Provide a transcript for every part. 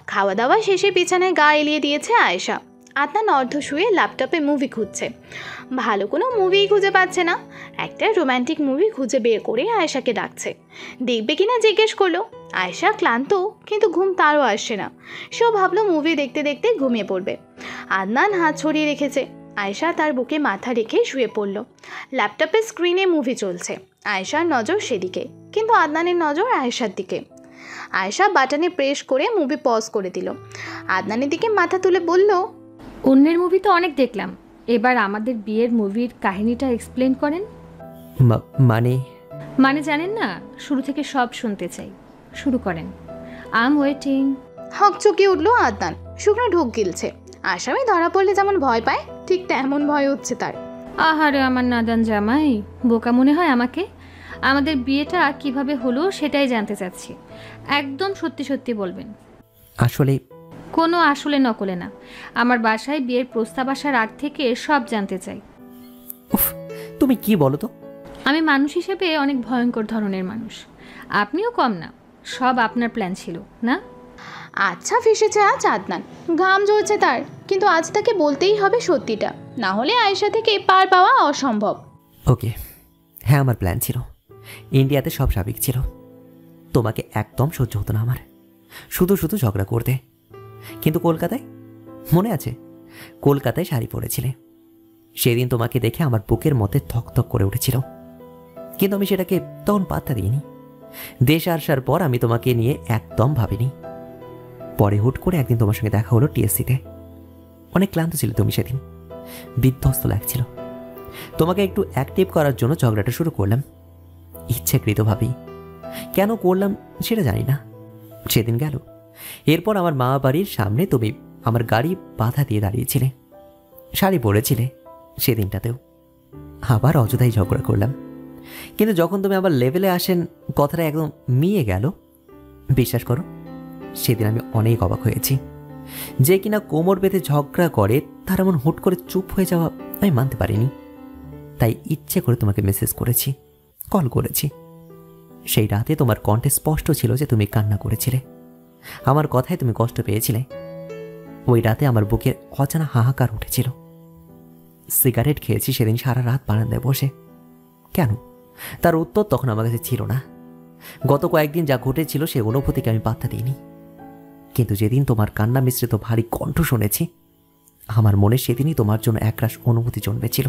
খাওয়া দাওয়া শেষে বিছানায় গা এলিয়ে দিয়েছে আয়েশা। আদনান অর্ধ শুয়ে ল্যাপটপে মুভি খুঁজছে, ভালো কোনো মুভিই খুঁজে পাচ্ছে না। একটা রোম্যান্টিক মুভি খুঁজে বের করে আয়েশাকে ডাকছে, দেখবে কিনা জিজ্ঞেস করলো। আয়েশা ক্লান্ত, কিন্তু ঘুম তারও আসছে না। সেও ভাবলো মুভি দেখতে দেখতে ঘুমিয়ে পড়বে। আদনান হাত ছড়িয়ে রেখেছে, আয়েশা তার বুকে মাথা রেখে শুয়ে পড়ল। ল্যাপটপের স্ক্রিনে মুভি চলছে, আয়েশার নজর সেদিকে, কিন্তু আদনানের নজর আয়েশার দিকে। আয়েশা বাটনে প্রেস করে মুভি পজ করে দিল। আদনানের দিকে মাথা তুলে বলল, অন্যের মুভি তো অনেক দেখলাম, এবার আমাদের বিয়ের মুভির কাহিনীটা এক্সপ্লেন করেন। মানে জানেন না, শুরু থেকে সব শুনতে চাই, শুরু করেন। I am waiting. হকচকিয়ে উঠল আদনান, শুকনো ঢোক গিলছে। আসামি ধরা পড়লে যেমন ভয় পায়, ঠিক তেমন ভয় হচ্ছে তার। আহারে আমার নাদান জামাই, বোকা মনে হয় আমাকে? আমাদের বিয়েটা কিভাবে হলো সেটাই জানতে চাচ্ছি, একদম সত্যি সত্যি বলবেন। আসলে কোনো আসলে নকলে না, আমার বাসায় বিয়ের প্রস্তাব আসার আগ থেকে সব জানতে চাই। উফ, তুমি কি বলো তো? আমি মানুষ হিসেবে অনেক ভয়ঙ্কর ধরনের মানুষ, আপনিও কম না। সব আপনার প্ল্যান ছিল না? আচ্ছা ফেসেছে আজ আদনান, ঘাম ঝরছে তার, কিন্তু আজ তাকে বলতেই হবে সত্যিটা, না হলে আয়েশা থেকে পার পাওয়া অসম্ভব। ওকে, হ্যাঁ আমার প্ল্যান ছিল। ইন্ডিয়াতে সব স্বাভাবিক ছিল, তোমাকে একদম সহ্য হতো না আমার, শুধু শুধু ঝগড়া করতে। কিন্তু কলকাতায়, মনে আছে কলকাতায় শাড়ি পরেছিলে, সেদিন তোমাকে দেখে আমার বুকের মধ্যে থকথক করে উঠেছিল, কিন্তু আমি সেটাকে তখন পাত্তা দিইনি। দেশ আসার পর আমি তোমাকে নিয়ে একদম ভাবিনি। পরে হুট করে একদিন তোমার সঙ্গে দেখা হলো টিএসসিতে। অনেক ক্লান্ত ছিল তুমি সেদিন, বিধ্বস্ত লাগছিল। তোমাকে একটু অ্যাক্টিভ করার জন্য ঝগড়াটা শুরু করলাম, ইচ্ছাকৃতভাবেই। কেন করলাম সেটা জানি না। সেদিন গেল, এরপর আমার মা বাড়ির সামনে তুমি আমার গাড়ি বাধা দিয়ে দাঁড়িয়েছিলে, শাড়ি পরেছিলে সেদিনটাতেও। আবার অযথাই ঝগড়া করলাম, কিন্তু যখন তুমি আবার লেভেলে আসেন কথাটা একদম মিয়ে গেল। বিশ্বাস করো, সেদিন আমি অনেক অবাক হয়েছি। যে কিনা কোমর বেঁধে ঝগড়া করে তার এমন হুট করে চুপ হয়ে যাওয়া আমি মানতে পারিনি। তাই ইচ্ছে করে তোমাকে মেসেজ করেছি, কল করেছি। সেই রাতে তোমার কণ্ঠে স্পষ্ট ছিল যে তুমি কান্না করেছিলে, আমার কথায় তুমি কষ্ট পেয়েছিলে। ওই রাতে আমার বুকের অজানা হাহাকার উঠেছিল। সিগারেট খেয়েছি সেদিন সারা রাত বারান্দায় বসে। কেন, তার উত্তর তখন আমার কাছে ছিল না। গত কয়েকদিন যা ঘটেছিল সে অনুভূতিকে আমি পাত্তা দিইনি, কিন্তু যেদিন তোমার কান্না মিশ্রিত ভারী কণ্ঠ শুনেছি, আমার মনে সেদিনই তোমার জন্য একরাশ অনুভূতি জন্মেছিল।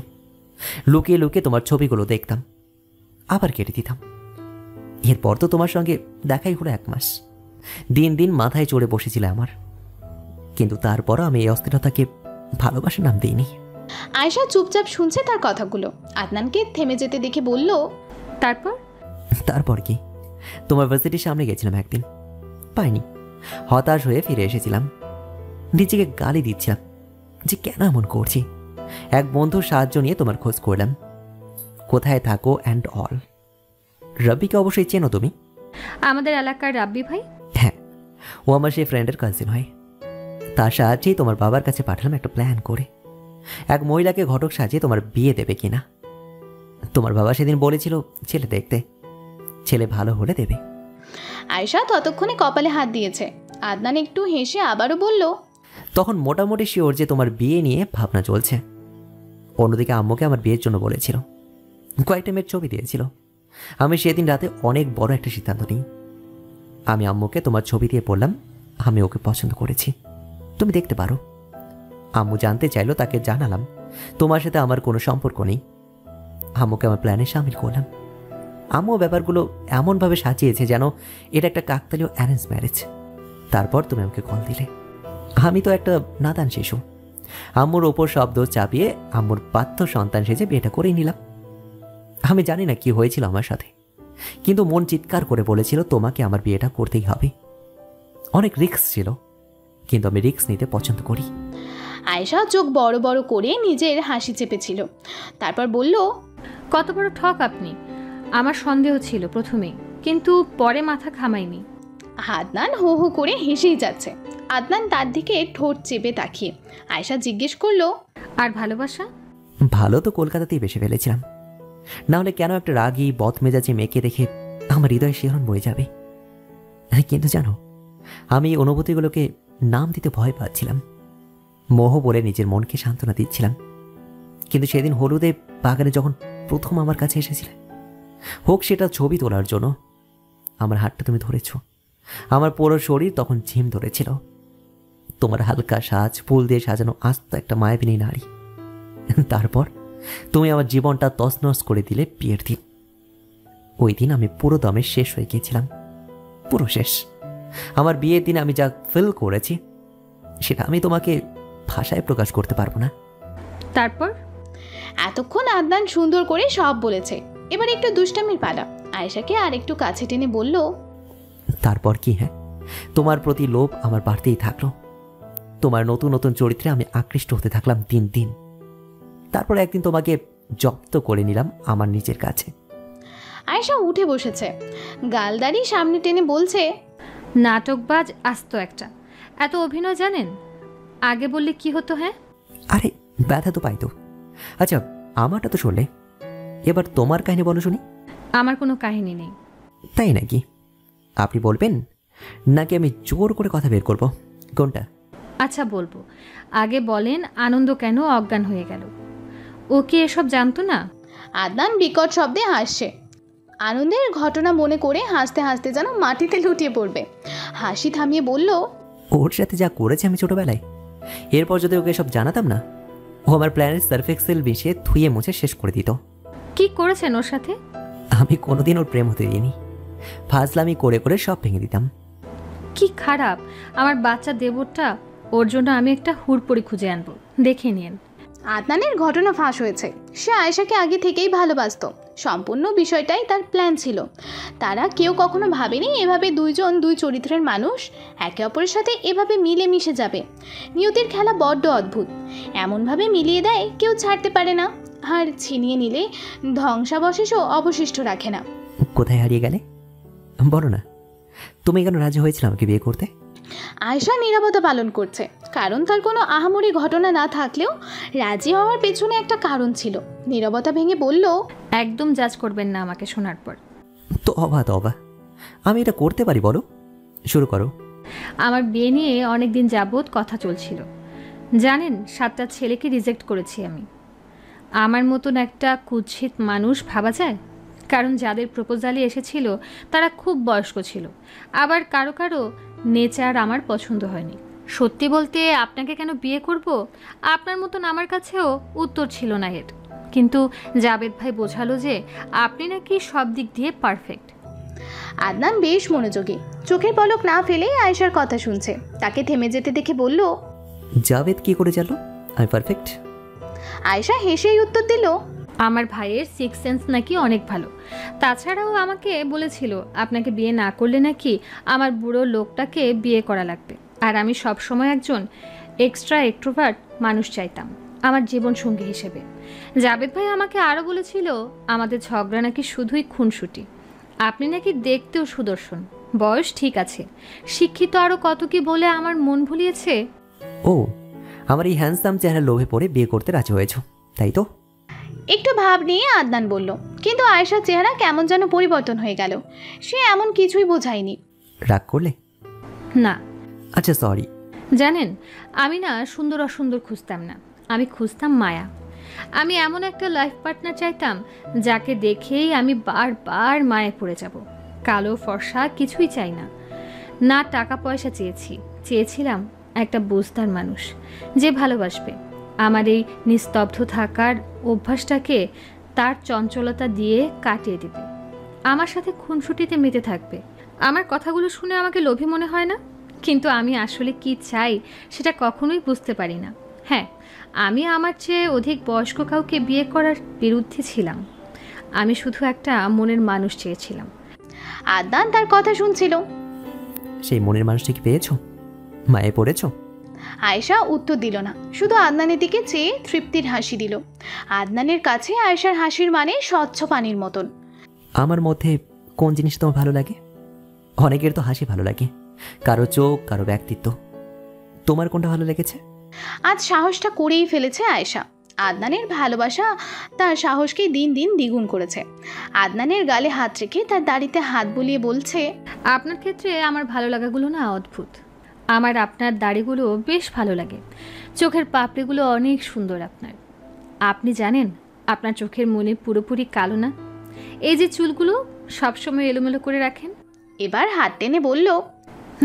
লুকিয়ে লুকিয়ে তোমার ছবিগুলো দেখতাম, আবার কেটে দিতাম। এরপর তো তোমার সঙ্গে দেখাই হলো 1 মাস। দিন দিন মাথায় চড়ে বসেছিল আমার, কিন্তু তারপরও আমি এই অস্থিরতাকে ভালোবাসার নাম দিইনি। আয়েশা চুপচাপ শুনছে তার কথাগুলো। আদনানকে থেমে যেতে দেখে বলল, তারপর কি, তোমার ভার্সিটির সামনে গেছিলাম একদিন, পাইনি। হতাশ হয়ে ফিরে এসেছিলাম, নিজেকে গালি দিচ্ছিলাম যে কেন এমন করছি। এক বন্ধুর সাহায্য নিয়ে তোমার খোঁজ করলাম, কোথায় থাকো অ্যান্ড অল। রব্বিকে অবশ্যই চেনো তুমি? আমাদের এলাকার রাব্বি ভাই? হ্যাঁ, ও আমার সেই ফ্রেন্ডের কাজিন হয়। তার সাহায্যেই তোমার বাবার কাছে পাঠালাম একটা প্ল্যান করে, এক মহিলাকে ঘটক সাজিয়ে তোমার বিয়ে দেবে কিনা। তোমার বাবা সেদিন বলেছিল ছেলে দেখতে, ছেলে ভালো হলে দেবে। আয়েশা ততক্ষণে কপালে হাত দিয়েছে। আদনান একটু হেসে আবারও বলল, তখন মোটামুটি শিওর যে তোমার বিয়ে নিয়ে ভাবনা চলছে। অন্যদিকে আম্মুকে আমার বিয়ের জন্য বলেছিল, কয়েকটা মেয়ের ছবি দিয়েছিল। আমি সেদিন রাতে অনেক বড় একটা সিদ্ধান্ত নিই। আমি আম্মুকে তোমার ছবি দিয়ে বললাম আমি ওকে পছন্দ করেছি, তুমি দেখতে পারো। আম্মু জানতে চাইলো, তাকে জানালাম তোমার সাথে আমার কোনো সম্পর্ক নেই। আম্মুকে আমার প্ল্যানে সামিল করলাম। আম্মু ব্যাপারগুলো এমনভাবে সাজিয়েছে যেন এটা একটা কাকতালীয় অ্যারেঞ্জ ম্যারেজ। তারপর তুমি আমাকে কল দিলে। আমি তো একটা নাদান শিশু, আম্মুর ওপর শব্দ চাপিয়ে আম্মুর বাধ্য সন্তান সেজে বিয়েটা করেই নিলাম। আমি জানি না কি হয়েছিল আমার সাথে, কিন্তু মন চিৎকার করে বলেছিল তোমাকে আমার বিয়েটা করতেই হবে। অনেক রিস্ক ছিল, কিন্তু আমি রিস্ক নিতে পছন্দ করি। আয়েশা চোখ বড় বড় করে নিজের হাসি চেপেছিল, তারপর বলল, কত বড় ঠক আপনি! আমার সন্দেহ ছিল প্রথমে, কিন্তু পরে মাথা ঘামাইনি। আদনান হো হো করে হেসেই যাচ্ছে। আদনান তার দিকে ঠোঁট চেপে তাকিয়ে। আয়েশা জিজ্ঞেস করলো, আর ভালোবাসা? ভালো তো কলকাতাতেই বেশি ফেলেছিলাম, না হলে কেন একটা রাগী বদমেজাজি মেয়েকে দেখে আমার হৃদয় শিহরণ বয়ে যাবে। কিন্তু জানো, আমি এই অনুভূতিগুলোকে নাম দিতে ভয় পাচ্ছিলাম। মোহ বলে নিজের মনকে সান্ত্বনা দিচ্ছিলাম। কিন্তু সেদিন হলুদে বাগানে যখন প্রথম আমার কাছে এসেছিলে, হোক সেটা ছবি তোলার জন্য, আমার হাতটা তুমি ধরেছ। আমার পুরো শরীর তখন ঝিম ধরেছিল। তোমার হালকা সাজ, ফুল দিয়ে সাজানো আস্ত একটা মায়াবিনী নারী। তারপর তুমি আমার জীবনটা তছনছ করে দিলে বিয়ের দিন। ওই দিন আমি পুরো দমে শেষ হয়ে গিয়েছিলাম, পুরো শেষ। আমার বিয়ের দিন আমি যা ফিল করেছি সেটা আমি তোমাকে ভাষায় প্রকাশ করতে পারবো না। তারপর এতক্ষণ আদনান সুন্দর করে সব বলেছে, এবার একটু দুষ্টামির পালা। আয়েশাকে আর একটু কাছে টেনে বলল, তারপর কি? হ্যাঁ, তোমার প্রতি লোভ আমার বাড়তেই থাকলো। তোমার নতুন নতুন চরিত্রে আমি আকৃষ্ট হতে থাকলাম দিন দিন। তারপর একদিন তোমাকে জব্দ করে নিলাম আমার নিজের কাছে। আয়েশা উঠে বসেছে, গালদারি সামনে টেনে বলছে, নাটকবাজ আস্ত একটা। এত অভিনয় জানেন? আগে বললে কি হতো? হ্যাঁ, আরে ব্যথা তো পাইতো। আচ্ছা, আমারটা তো শুনলে, এবার তোমার কাহিনী বলো শুনি। আমার কোনো কাহিনী নেই। তাই নাকি? আপনি বলবেন নাকি আমি জোর করে কথা বের করব? কোনটা? আচ্ছা বলবো, আগে বলেন আনন্দ কেন অজ্ঞান হয়ে গেল? ও কি এসব জানতো না? আদনান বিকট শব্দে হাসছে। আনন্দের ঘটনা মনে করে হাসতে হাসতে যেন মাটিতে লুটিয়ে পড়বে। হাসি থামিয়ে বলল, ওর সাথে যা করেছে আমি ছোটবেলায়, এরপর যদি ওকে সব জানাতাম না, ও আমার প্ল্যানের সার্ফ এক্সেল মিশিয়ে ধুয়ে মুছে শেষ করে দিত। কি করেছেন ওর সাথে? আমি কোনোদিন ওর প্রেম হতে দিইনি। ফাজলামি করে করে সব ভেঙে দিতাম। কি খারাপ আমার বাচ্চা দেবরটা। ওর জন্য আমি একটা হুড়পড়ি খুঁজে আনবো, দেখে নিন। আদনানের ঘটনা ফাঁস হয়েছে। সে আয়েশাকে আগে থেকেই ভালোবাসত। সম্পূর্ণ বিষয়টাই তার প্ল্যান ছিল। তারা কেউ কখনো ভাবেনি এভাবে দুইজন দুই চরিত্রের মানুষ একে অপরের সাথে এভাবে মিলে মিশে যাবে। নিয়তির খেলা বড্ড অদ্ভুত। এমনভাবে মিলিয়ে দেয় কেউ ছাড়তে পারে না, আর ছিনিয়ে নিলে ধ্বংসাবশেষও অবশিষ্ট রাখে না। কোথায় হারিয়ে গেলে বলো না? তুমি কেন রাজি হয়েছিল আমাকে বিয়ে করতে? আয়েশা নীরবতা পালন করছে, কারণ তার কোনো আহামরি ঘটনা না থাকলেও রাজি হওয়ার পেছনে একটা কারণ ছিল। নীরবতা ভেঙে বলল, একদম জাজ করবেন না আমাকে শোনার পর। তো অবা আমি এটা করতে পারি, বলো, শুরু করো। আমার বিয়ে নিয়ে অনেক দিন যাবৎ কথা চলছিল। জানেন, 7টা ছেলেকে রিজেক্ট করেছি আমি। আমার মতন একটা কুৎসিত মানুষ ভাবা যায়? কারণ যাদের প্রপোজালে এসেছিল তারা খুব বয়স্ক ছিল, আবার কারো কারো নেচার আমার পছন্দ হয়নি। সত্যি বলতে আপনাকে কেন বিয়ে করব, আপনার মতন আমার কাছেও উত্তর ছিল না এর। কিন্তু জাবেদ ভাই বোঝালো যে আপনি নাকি সব দিক দিয়ে পারফেক্ট। আদনান বেশ মনোযোগী, চোখের পলক না ফেলে আয়েশার কথা শুনছে। তাকে থেমে যেতে দেখে বলল, জাভেদ কি করে জানলো আমি পারফেক্ট? আয়েশা হেসেই উত্তর দিল, আমার ভাইয়ের সিক্স সেন্স নাকি অনেক ভালো। তাছাড়াও আমাকে বলেছিল আপনাকে বিয়ে না করলে নাকি আমার বুড়ো লোকটাকে বিয়ে করা লাগবে। আর আমি সবসময় একজন এক্সট্রা এক্সট্রোভার্ট মানুষ চাইতাম আমার জীবনসঙ্গী হিসেবে। জাবেদ ভাই আমাকে আরও বলেছিল আমাদের ঝগড়া নাকি শুধুই খুনসুটি। আপনি নাকি দেখতেও সুদর্শন, বয়স ঠিক আছে, শিক্ষিত আরও কত কি বলে আমার মন ভুলিয়েছে। ও, আমার এই হ্যান্ডসাম চেহারা লোভে পড়ে বিয়ে করতে রাজি হয়েছ, তাই তো? একটু ভাব নিয়ে আদনান বলল। কিন্তু আয়েশার চেহারা কেমন যেন পরিবর্তন হয়ে গেল। সে এমন কিছুই বোঝায়নি। রাগ করলে? না। আচ্ছা, সরি। জানেন, আমি না সুন্দর অসুন্দর খুঁজতাম না, আমি খুঁজতাম মায়া। আমি এমন একটা লাইফ পার্টনার চাইতাম যাকে দেখেই আমি বারবার মায়ে পড়ে যাব। কালো ফর্সা কিছুই চাই না, না টাকা পয়সা চেয়েছিলাম একটা বুঝদার মানুষ যে ভালোবাসবে আমার এই নিস্তব্ধ থাকার অভ্যাসটাকে, তার চঞ্চলতা দিয়ে কাটিয়ে দেবে, আমার সাথে খুনসুটিতে মেতে থাকবে। আমার কথাগুলো শুনে আমাকে লোভী মনে হয় না, কিন্তু আমি আসলে কি চাই সেটা কখনোই বুঝতে পারি না। হ্যাঁ, আমি আমার চেয়ে অধিক বয়স্ক কাউকে বিয়ে করার বিরুদ্ধে ছিলাম। আমি শুধু একটা মনের মানুষ চেয়েছিলাম। আদনান তার কথা শুনছিল। সেই মনের মানুষটাকে পেয়েছো? মায়ে পড়েছো? আয়েশা উত্তর দিল না, শুধু আদনানের দিকে চেয়ে তৃপ্তির হাসি দিল। আদনানের কাছে আয়েশার হাসির মানে স্বচ্ছ পানির মতন। আমার মধ্যে কোন জিনিস তোমার ভালো লাগে? অনেকের তো হাসি ভালো লাগে, কারো চোখ, কারো ব্যক্তিত্ব। তোমার কোনটা ভালো লেগেছে? আজ সাহসটা করেই ফেলেছে আয়েশা। আদনানের ভালোবাসা তার সাহসকে দিন দিন দ্বিগুণ করেছে। আদনানের গালে হাত রেখে তার দাড়িতে হাত বুলিয়ে বলছে, আপনার ক্ষেত্রে আমার ভালো লাগাগুলো না অদ্ভুত। আমার আপনার দাড়িগুলো বেশ ভালো লাগে, চোখের পাপড়িগুলো অনেক সুন্দর আপনার। আপনি জানেন আপনার চোখের মনে পুরোপুরি কালো না? এই যে চুলগুলো সবসময় এলোমেলো করে রাখেন। এবার হাত টেনে বলল,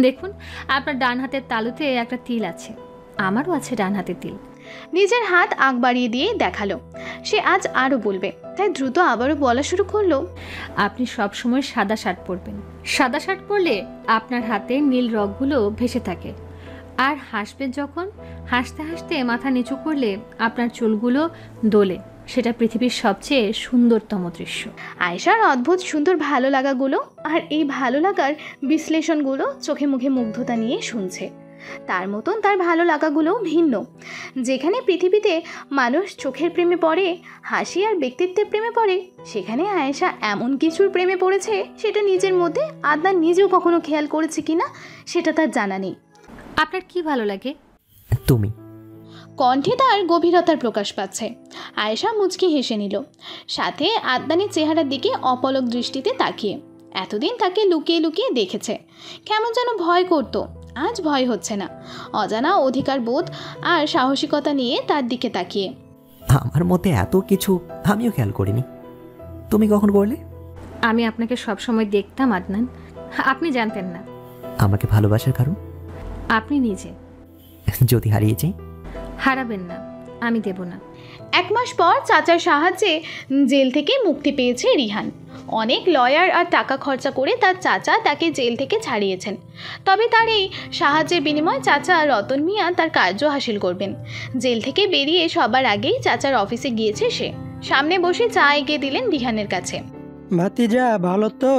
দেখুন আপনার ডান হাতের তালুতে একটা তিল আছে, আমারও আছে ডান হাতের তিল। নিজের হাত আগ বাড়িয়ে দিয়ে দেখালো। সে আজ আরও বলবে, তাই দ্রুত আবারও বলা শুরু করলো, আপনি সব সময় সাদা শার্ট পরবেন। সাদা শার্ট পরলে আপনার হাতে নীল রগগুলো ভেসে থাকে, আর হাসবেন যখন, হাসতে হাসতে মাথা নিচু করলে আপনার চুলগুলো দোলে। সেটা পৃথিবীর সবচেয়ে সুন্দরতম দৃশ্য। আয়েশার অদ্ভুত সুন্দর ভালো লাগাগুলো আর এই ভালো লাগার বিশ্লেষণগুলো চোখে মুখে মুগ্ধতা নিয়ে শুনছে। তার মতন তার ভালো লাগাগুলোও ভিন্ন। যেখানে পৃথিবীতে মানুষ চোখের প্রেমে পড়ে, হাসি আর ব্যক্তিত্বের প্রেমে পড়ে, সেখানে আয়েশা এমন কিছুর প্রেমে পড়েছে সেটা নিজের মধ্যে আদনান নিজেও কখনো খেয়াল করেছে কিনা সেটা তার জানা নেই। আপনার কি ভালো লাগে? তুমি। কণ্ঠে তার গভীরতার প্রকাশ পাচ্ছে। আয়েশা মুচকি হেসে নিল, সাথে আদনানের চেহারার দিকে অপলক দৃষ্টিতে তাকিয়ে। এতদিন তাকে লুকিয়ে লুকিয়ে দেখেছে, কেমন যেন ভয় করত, আজ ভয় হচ্ছে না। অজানা অধিকার বোধ আর সাহসিকতা নিয়ে তার দিকে তাকিয়ে। আমার মধ্যে এত কিছু আমিও খেয়াল করিনি, তুমি কখন করলে? আমি আপনাকে সবসময় দেখতাম আদনান, আপনি জানতেন না। আমাকে ভালোবাসার কারণ? আপনি নিজে। যদি হারিয়ে যাই? হারাবেন না, আমি দেব না। 1 মাস পর চাচার সাহায্যে জেল থেকে মুক্তি পেয়েছে রিহান। অনেক লয়ার আর টাকা খরচা করে তার চাচা তাকে জেল থেকে ছাড়িয়েছেন। তবে তার এই সাহায্যের বিনিময়ে চাচা রতন মিয়া তার কার্য হাসিল করবেন। জেল থেকে বেরিয়ে সবার আগেই চাচার অফিসে গিয়েছে সে। সামনে বসে চা এগিয়ে দিলেন রিহানের কাছে। ভাতিজা ভালো তো?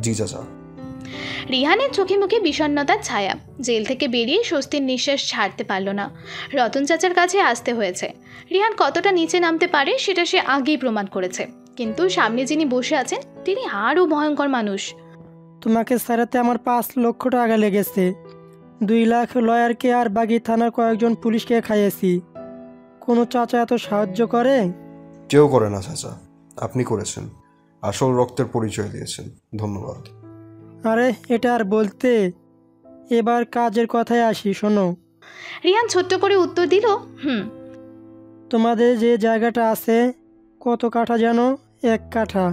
জি চাচা। রিহানের চোখে মুখে বিষণ্ণতার ছায়া। জেল থেকে বেরিয়ে স্বস্তির নিঃশ্বাস ছাড়তে পারল না। রতন চাচার কাছে আসতে হয়েছে। রিহান কতটা নিচে নামতে পারে সেটা সে আগেই প্রমাণ করেছে, কিন্তু সামনে যিনি বসে আছেন তিনি আরও ভয়ঙ্কর মানুষ। তোমাকে ছাড়াতে আমার 5 লক্ষ টাকা লেগেছে, 2 লাখ লয়ারকে আর বাগি থানার কয়েকজন পুলিশকে খাইয়েছি। কোনো চাচা এত সাহায্য করে? কেউ করে না চাচা, আপনি করেছেন, আসল রক্তের পরিচয় দিয়েছেন, ধন্যবাদ। আরে এটা আর বলতে, এবার কাজের কথায় আসি, শোনো। রিহান ছোট্ট করে উত্তর দিল, তোমাদের যে জায়গাটা আছে, কত কাঠা যেন? 1 কাঠা।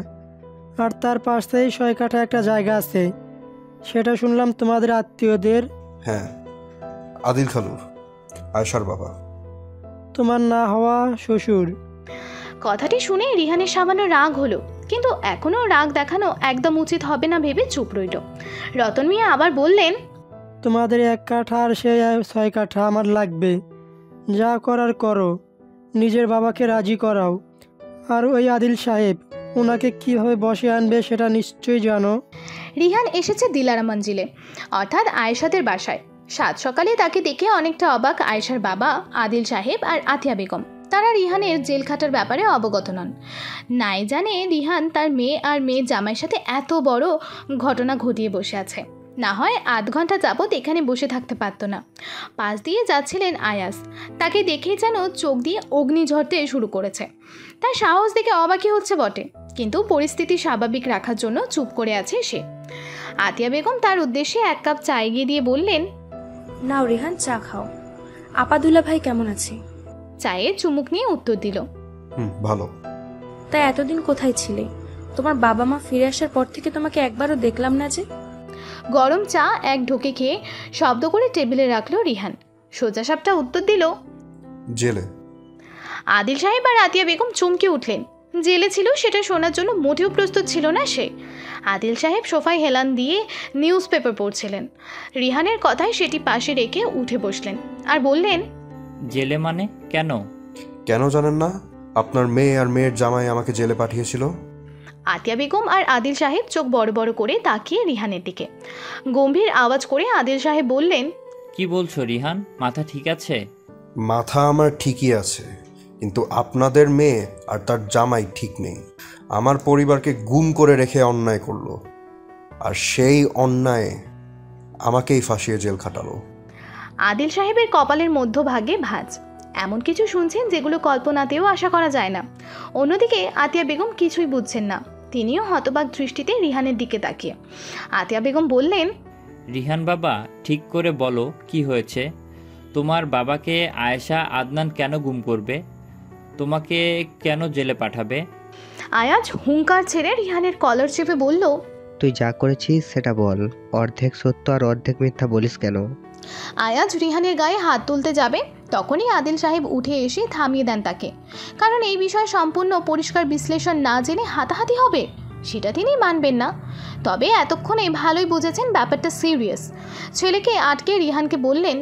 আর তার পাশেই 6 কাঠা একটা জায়গা আছে, সেটা শুনলাম তোমাদের আত্মীয়দের। হ্যাঁ, আদিল খালুর, আয়েশার বাবা। তোমার না হওয়া শ্বশুর। কথাটি শুনে রিহানের সামান্য রাগ হলো, কিন্তু এখনও রাগ দেখানো একদম উচিত হবে না ভেবে চুপ রইল। রতন মিয়া আবার বললেন, তোমাদের 1 কাঠা আর সেই 6 কাঠা আমার লাগবে। যা করার করো, নিজের বাবাকে রাজি করাও। আর ওই আদিল সাহেব, ওনাকে কীভাবে বসে আনবে সেটা নিশ্চয়ই জানো। রিহান এসেছে দিলারা মঞ্জিলে, অর্থাৎ আয়েশাদের বাসায়। 7 সকালে তাকে দেখে অনেকটা অবাক আয়েশার বাবা আদিল সাহেব আর আতিয়া বেগম। তারা রিহানের জেল খাটার ব্যাপারে অবগত নন। নাই জানে রিহান তার মেয়ে আর মেয়ের জামাইয়ের সাথে এত বড় ঘটনা ঘটিয়ে বসে আছে। না হয় 8 ঘন্টা যাবৎ এখানে বসে থাকতে পারত না। পাশ দিয়ে যাচ্ছিলেন আয়াস, তাকে দেখেই যেন চোখ দিয়ে অগ্নি ঝরতে শুরু করেছে। তার সাহস দেখে অবাকই হচ্ছে বটে, কিন্তু পরিস্থিতি স্বাভাবিক রাখার জন্য চুপ করে আছে সে। আতিয়া বেগম তার উদ্দেশ্যে 1 কাপ চা এগিয়ে দিয়ে বললেন, নাও রিহান, চা খাও। আপাদুল্লা ভাই কেমন আছে? চায়ে চুমুক নিয়ে উত্তর দিল, ভালো। তাই এতদিন কোথায় ছিলে? তোমার বাবা মা ফিরে আসার পর থেকে তোমাকে একবারও দেখলাম না যে। গরম চা এক ঢোকে খেয়ে শব্দ করে টেবিলে রাখলো রিহান। সোজাসাপটা উত্তর দিল, জেলে। আদিল সাহেব আর আতিয়া বেগম চমকে উঠলেন। জেলে ছিল সেটা শোনার জন্য মোটেও প্রস্তুত ছিল না সে। আদিল সাহেব সোফায় হেলান দিয়ে নিউজ পেপার পড়ছিলেন। রিহানের কথায় সেটি পাশে রেখে উঠে বসলেন আর বললেন, জেলে মানে? কেন? কেন জানেন না? আপনার মেয়ে আর মেয়ের জামাই আমাকে জেলে পাঠিয়েছিল। আতিয়া বেগম আর আদিল সাহেব চোখ বড় বড় করে তাকিয়ে রিহানের দিকে। গম্ভীর আওয়াজ করে আদিল সাহেব বললেন, কি বলছো রিহান, মাথা ঠিক আছে? মাথা আমার ঠিকই আছে, কিন্তু আপনাদের মেয়ে আর তার জামাই ঠিক নেই। আমার পরিবারকে গুম করে রেখে অন্যায় করলো, আর সেই অন্যায় আমাকেই ফাঁসিয়ে জেল খাটালো। আদিল সাহেবের কপালের মধ্যভাগে ভাঁজ। এমন কিছু শুনছেন যেগুলো কল্পনাতেও আশা করা যায় না। অন্যদিকে আতিয়া বেগম কিছুই বুঝছেন না। তিনিও হতবাক দৃষ্টিতে রিহানের দিকে তাকিয়ে। আতিয়া বেগম বললেন, রিহান বাবা, ঠিক করে বলো কি হয়েছে? তোমার বাবাকে আয়েশা আদনান কেন গুম করবে? তোমাকে কেন জেলে পাঠাবে? আয়াজ হুঙ্কার ছেড়ে রিহানের কলার চেপে বলল, তুই যা করেছিস সেটা বল, অর্ধেক সত্য আর অর্ধেক মিথ্যা বলিস কেন? আয়াজ রিহানের গায়ে হাত তুলতে যাবে, তখনই আদিল সাহেব উঠে এসে থামিয়ে দেন তাকে। কারণ এই বিষয়ে সম্পূর্ণ পরিষ্কার বিশ্লেষণ না জেনে হাতাহাতি হবে সেটা তিনি মানবেন না। তবে এতক্ষণে ভালোই বুঝেছেন ব্যাপারটা সিরিয়াস। ছেলেকে আটকে রিহানকে বললেন,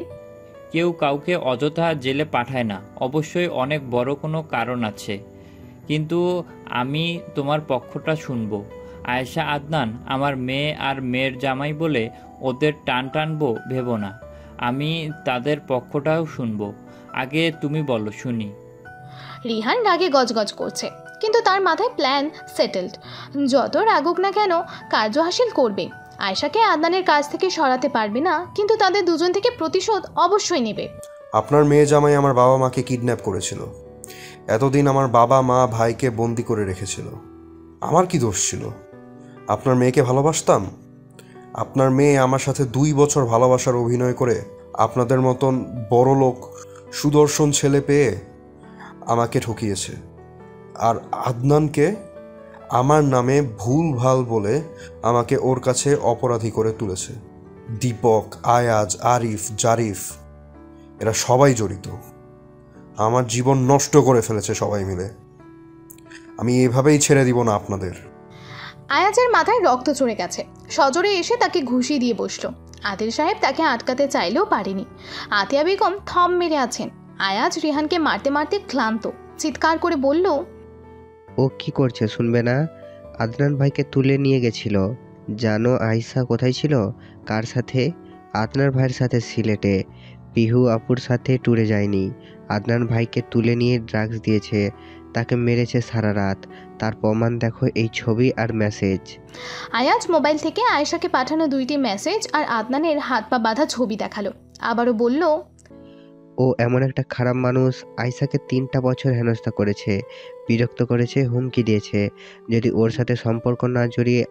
কেউ কাউকে অযথা জেলে পাঠায় না, অবশ্যই অনেক বড় কোনো কারণ আছে। কিন্তু আমি তোমার পক্ষটা শুনবো। আয়েশা আদনান আমার মেয়ে আর মেয়ের জামাই বলে ওদের টানবো ভেবো না। আমি তাদের পক্ষটাও শুনবো। আগে তুমি বলো শুনি। রিহান রাগে গজগজ করছে, কিন্তু তার মাথায় প্ল্যান সেটেলড। যত রাগুক না কেন কার্য হাসিল করবে। আয়েশাকে আদনানের কাছ থেকে সরাতে পারবে না, কিন্তু তাদের দুজন থেকে প্রতিশোধ অবশ্যই নেবে। আপনার মেয়ে জামাই আমার বাবা মাকে কিডন্যাপ করেছিল। এতদিন আমার বাবা মা ভাইকে বন্দি করে রেখেছিল। আমার কি দোষ ছিল? আপনার মেয়েকে ভালোবাসতাম। আপনার মেয়ে আমার সাথে 2 বছর ভালোবাসার অভিনয় করে আপনাদের মতন বড় লোক সুদর্শন ছেলে পেয়ে আমাকে ঠকিয়েছে। আর আদনানকে আমার নামে ভুলভাল বলে আমাকে ওর কাছে অপরাধী করে তুলেছে। দীপক, আয়াজ, আরিফ, জারিফ এরা সবাই জড়িত। আমার জীবন নষ্ট করে ফেলেছে সবাই মিলে। আমি এভাবেই ছেড়ে দিব না আপনাদের। আয়াজের মাথায় রক্ত চড়ে গেছে। সজোরে এসে তাকে ঘুষি দিয়ে বসলো। আদিল সাহেব তাকে আটকাতে চাইলেও পারেনি। আতিয়া বেগম থম মেরে আছেন। আয়াজ রিহানকে মারতে মারতে ক্লান্ত, চিৎকার করে বলল, ও কি করছে শুনবে না? আদনান ভাইকে তুলে নিয়ে গেছিল। জানো আয়শা কোথায় ছিল? কার সাথে? আদনান ভাইয়ের সাথে সিলেটে। পিহু আপুর সাথে ট্যুরে যায়নি। আদনান ভাইকে তুলে নিয়ে ড্রাগস দিয়েছে, তাকে মেরেছে সারা রাত। তার প্রমাণ দেখো, এই ছবি আর মেসেজ। আয়াজ মোবাইল থেকে আয়েশাকে পাঠানো 2টি মেসেজ আর আদনানের হাত পা বাঁধা ছবি দেখালো। আবারও বলল, ও এমন একটা খারাপ মানুষ, আয়শাকে 3টা বছর হেনস্থা করেছে, বিরক্ত করেছে, হুমকি দিয়েছে যদি ওর সাথে সম্পর্ক না জড়িয়ে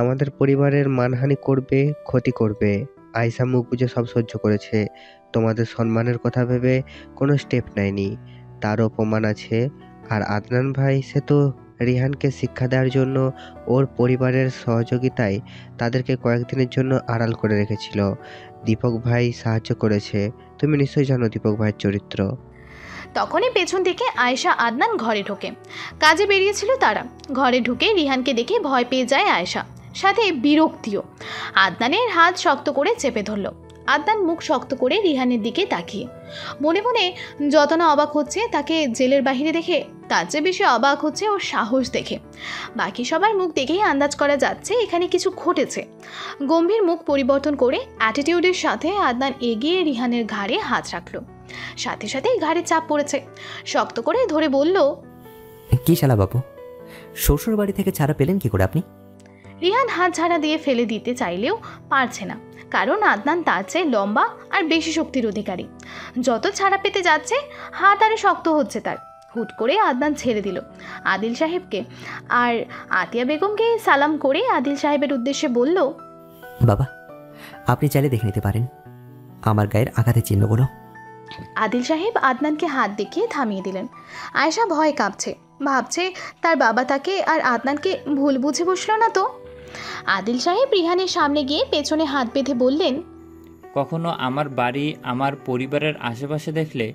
আমাদের পরিবারের মানহানি করবে, ক্ষতি করবে। আয়শা মুখ বুজে সব সহ্য করেছে, তোমাদের সম্মানের কথা ভেবে কোনো স্টেপ নেয়নি। তারও প্রমাণ আছে। আর আদনান ভাই, সে তো রিহানকে শিক্ষা দেওয়ার জন্য ওর পরিবারের সহযোগিতায় তাদেরকে কয়েকদিনের জন্য আড়াল করে রেখেছিল। দীপক ভাই সাহায্য করেছে। তুমি নিশ্চয়ই জানো দীপক ভাইয়ের চরিত্র। তখনই পেছন থেকে আয়েশা আদনান ঘরে ঢোকে। কাজে বেরিয়েছিল তারা। ঘরে ঢুকে রিহানকে দেখে ভয় পেয়ে যায় আয়েশা, সাথে বিরক্তিও। আদনানের হাত শক্ত করে চেপে ধরল। আদনান মুখ শক্ত করে রিহানের দিকে তাকিয়ে মনে মনে যত না অবাক হচ্ছে তাকে জেলের বাহিরে দেখে, তার চেয়ে বেশি অবাক হচ্ছে ওর সাহস দেখে। বাকি সবার মুখ দেখেই আন্দাজ করা যাচ্ছে এখানে কিছু ঘটেছে। গম্ভীর মুখ পরিবর্তন করে অ্যাটিটিউডের সাথে আদনান এগিয়ে রিহানের ঘাড়ে হাত রাখল। সাথে সাথেই ঘাড়ে চাপ পড়েছে। শক্ত করে ধরে বলল, কি শালা বাবু, শ্বশুর বাড়ি থেকে ছাড়া পেলেন কি করে আপনি? রিহান হাত ঝাড়া দিয়ে ফেলে দিতে চাইলেও পারছে না, কারণ আদনান তার চেয়ে লম্বা আর বেশি শক্তির অধিকারী। যত ছাড়া পেতে যাচ্ছে হাত আরও শক্ত হচ্ছে তার। হুট করে আদনান ছেড়ে দিল আদিল সাহেবকে আর আতিয়া বেগমকে সালাম করে আদিল সাহেবের উদ্দেশ্যে বলল, বাবা, আপনি চাইলে দেখে নিতে পারেন আমার গায়ের আঘাতের চিহ্নগুলো। আদিল সাহেব আদনানকে হাত দেখিয়ে থামিয়ে দিলেন। আয়েশা ভয়ে কাঁপছে, ভাবছে তার বাবা তাকে আর আদনানকে ভুল বুঝে বসলো না তো। আদিল সাহেব রিহানের সামনে গিয়ে পেছনে হাত বেঁধে বললেন, কখনো আমার বাড়ি আমার পরিবারের আশেপাশে দেখলে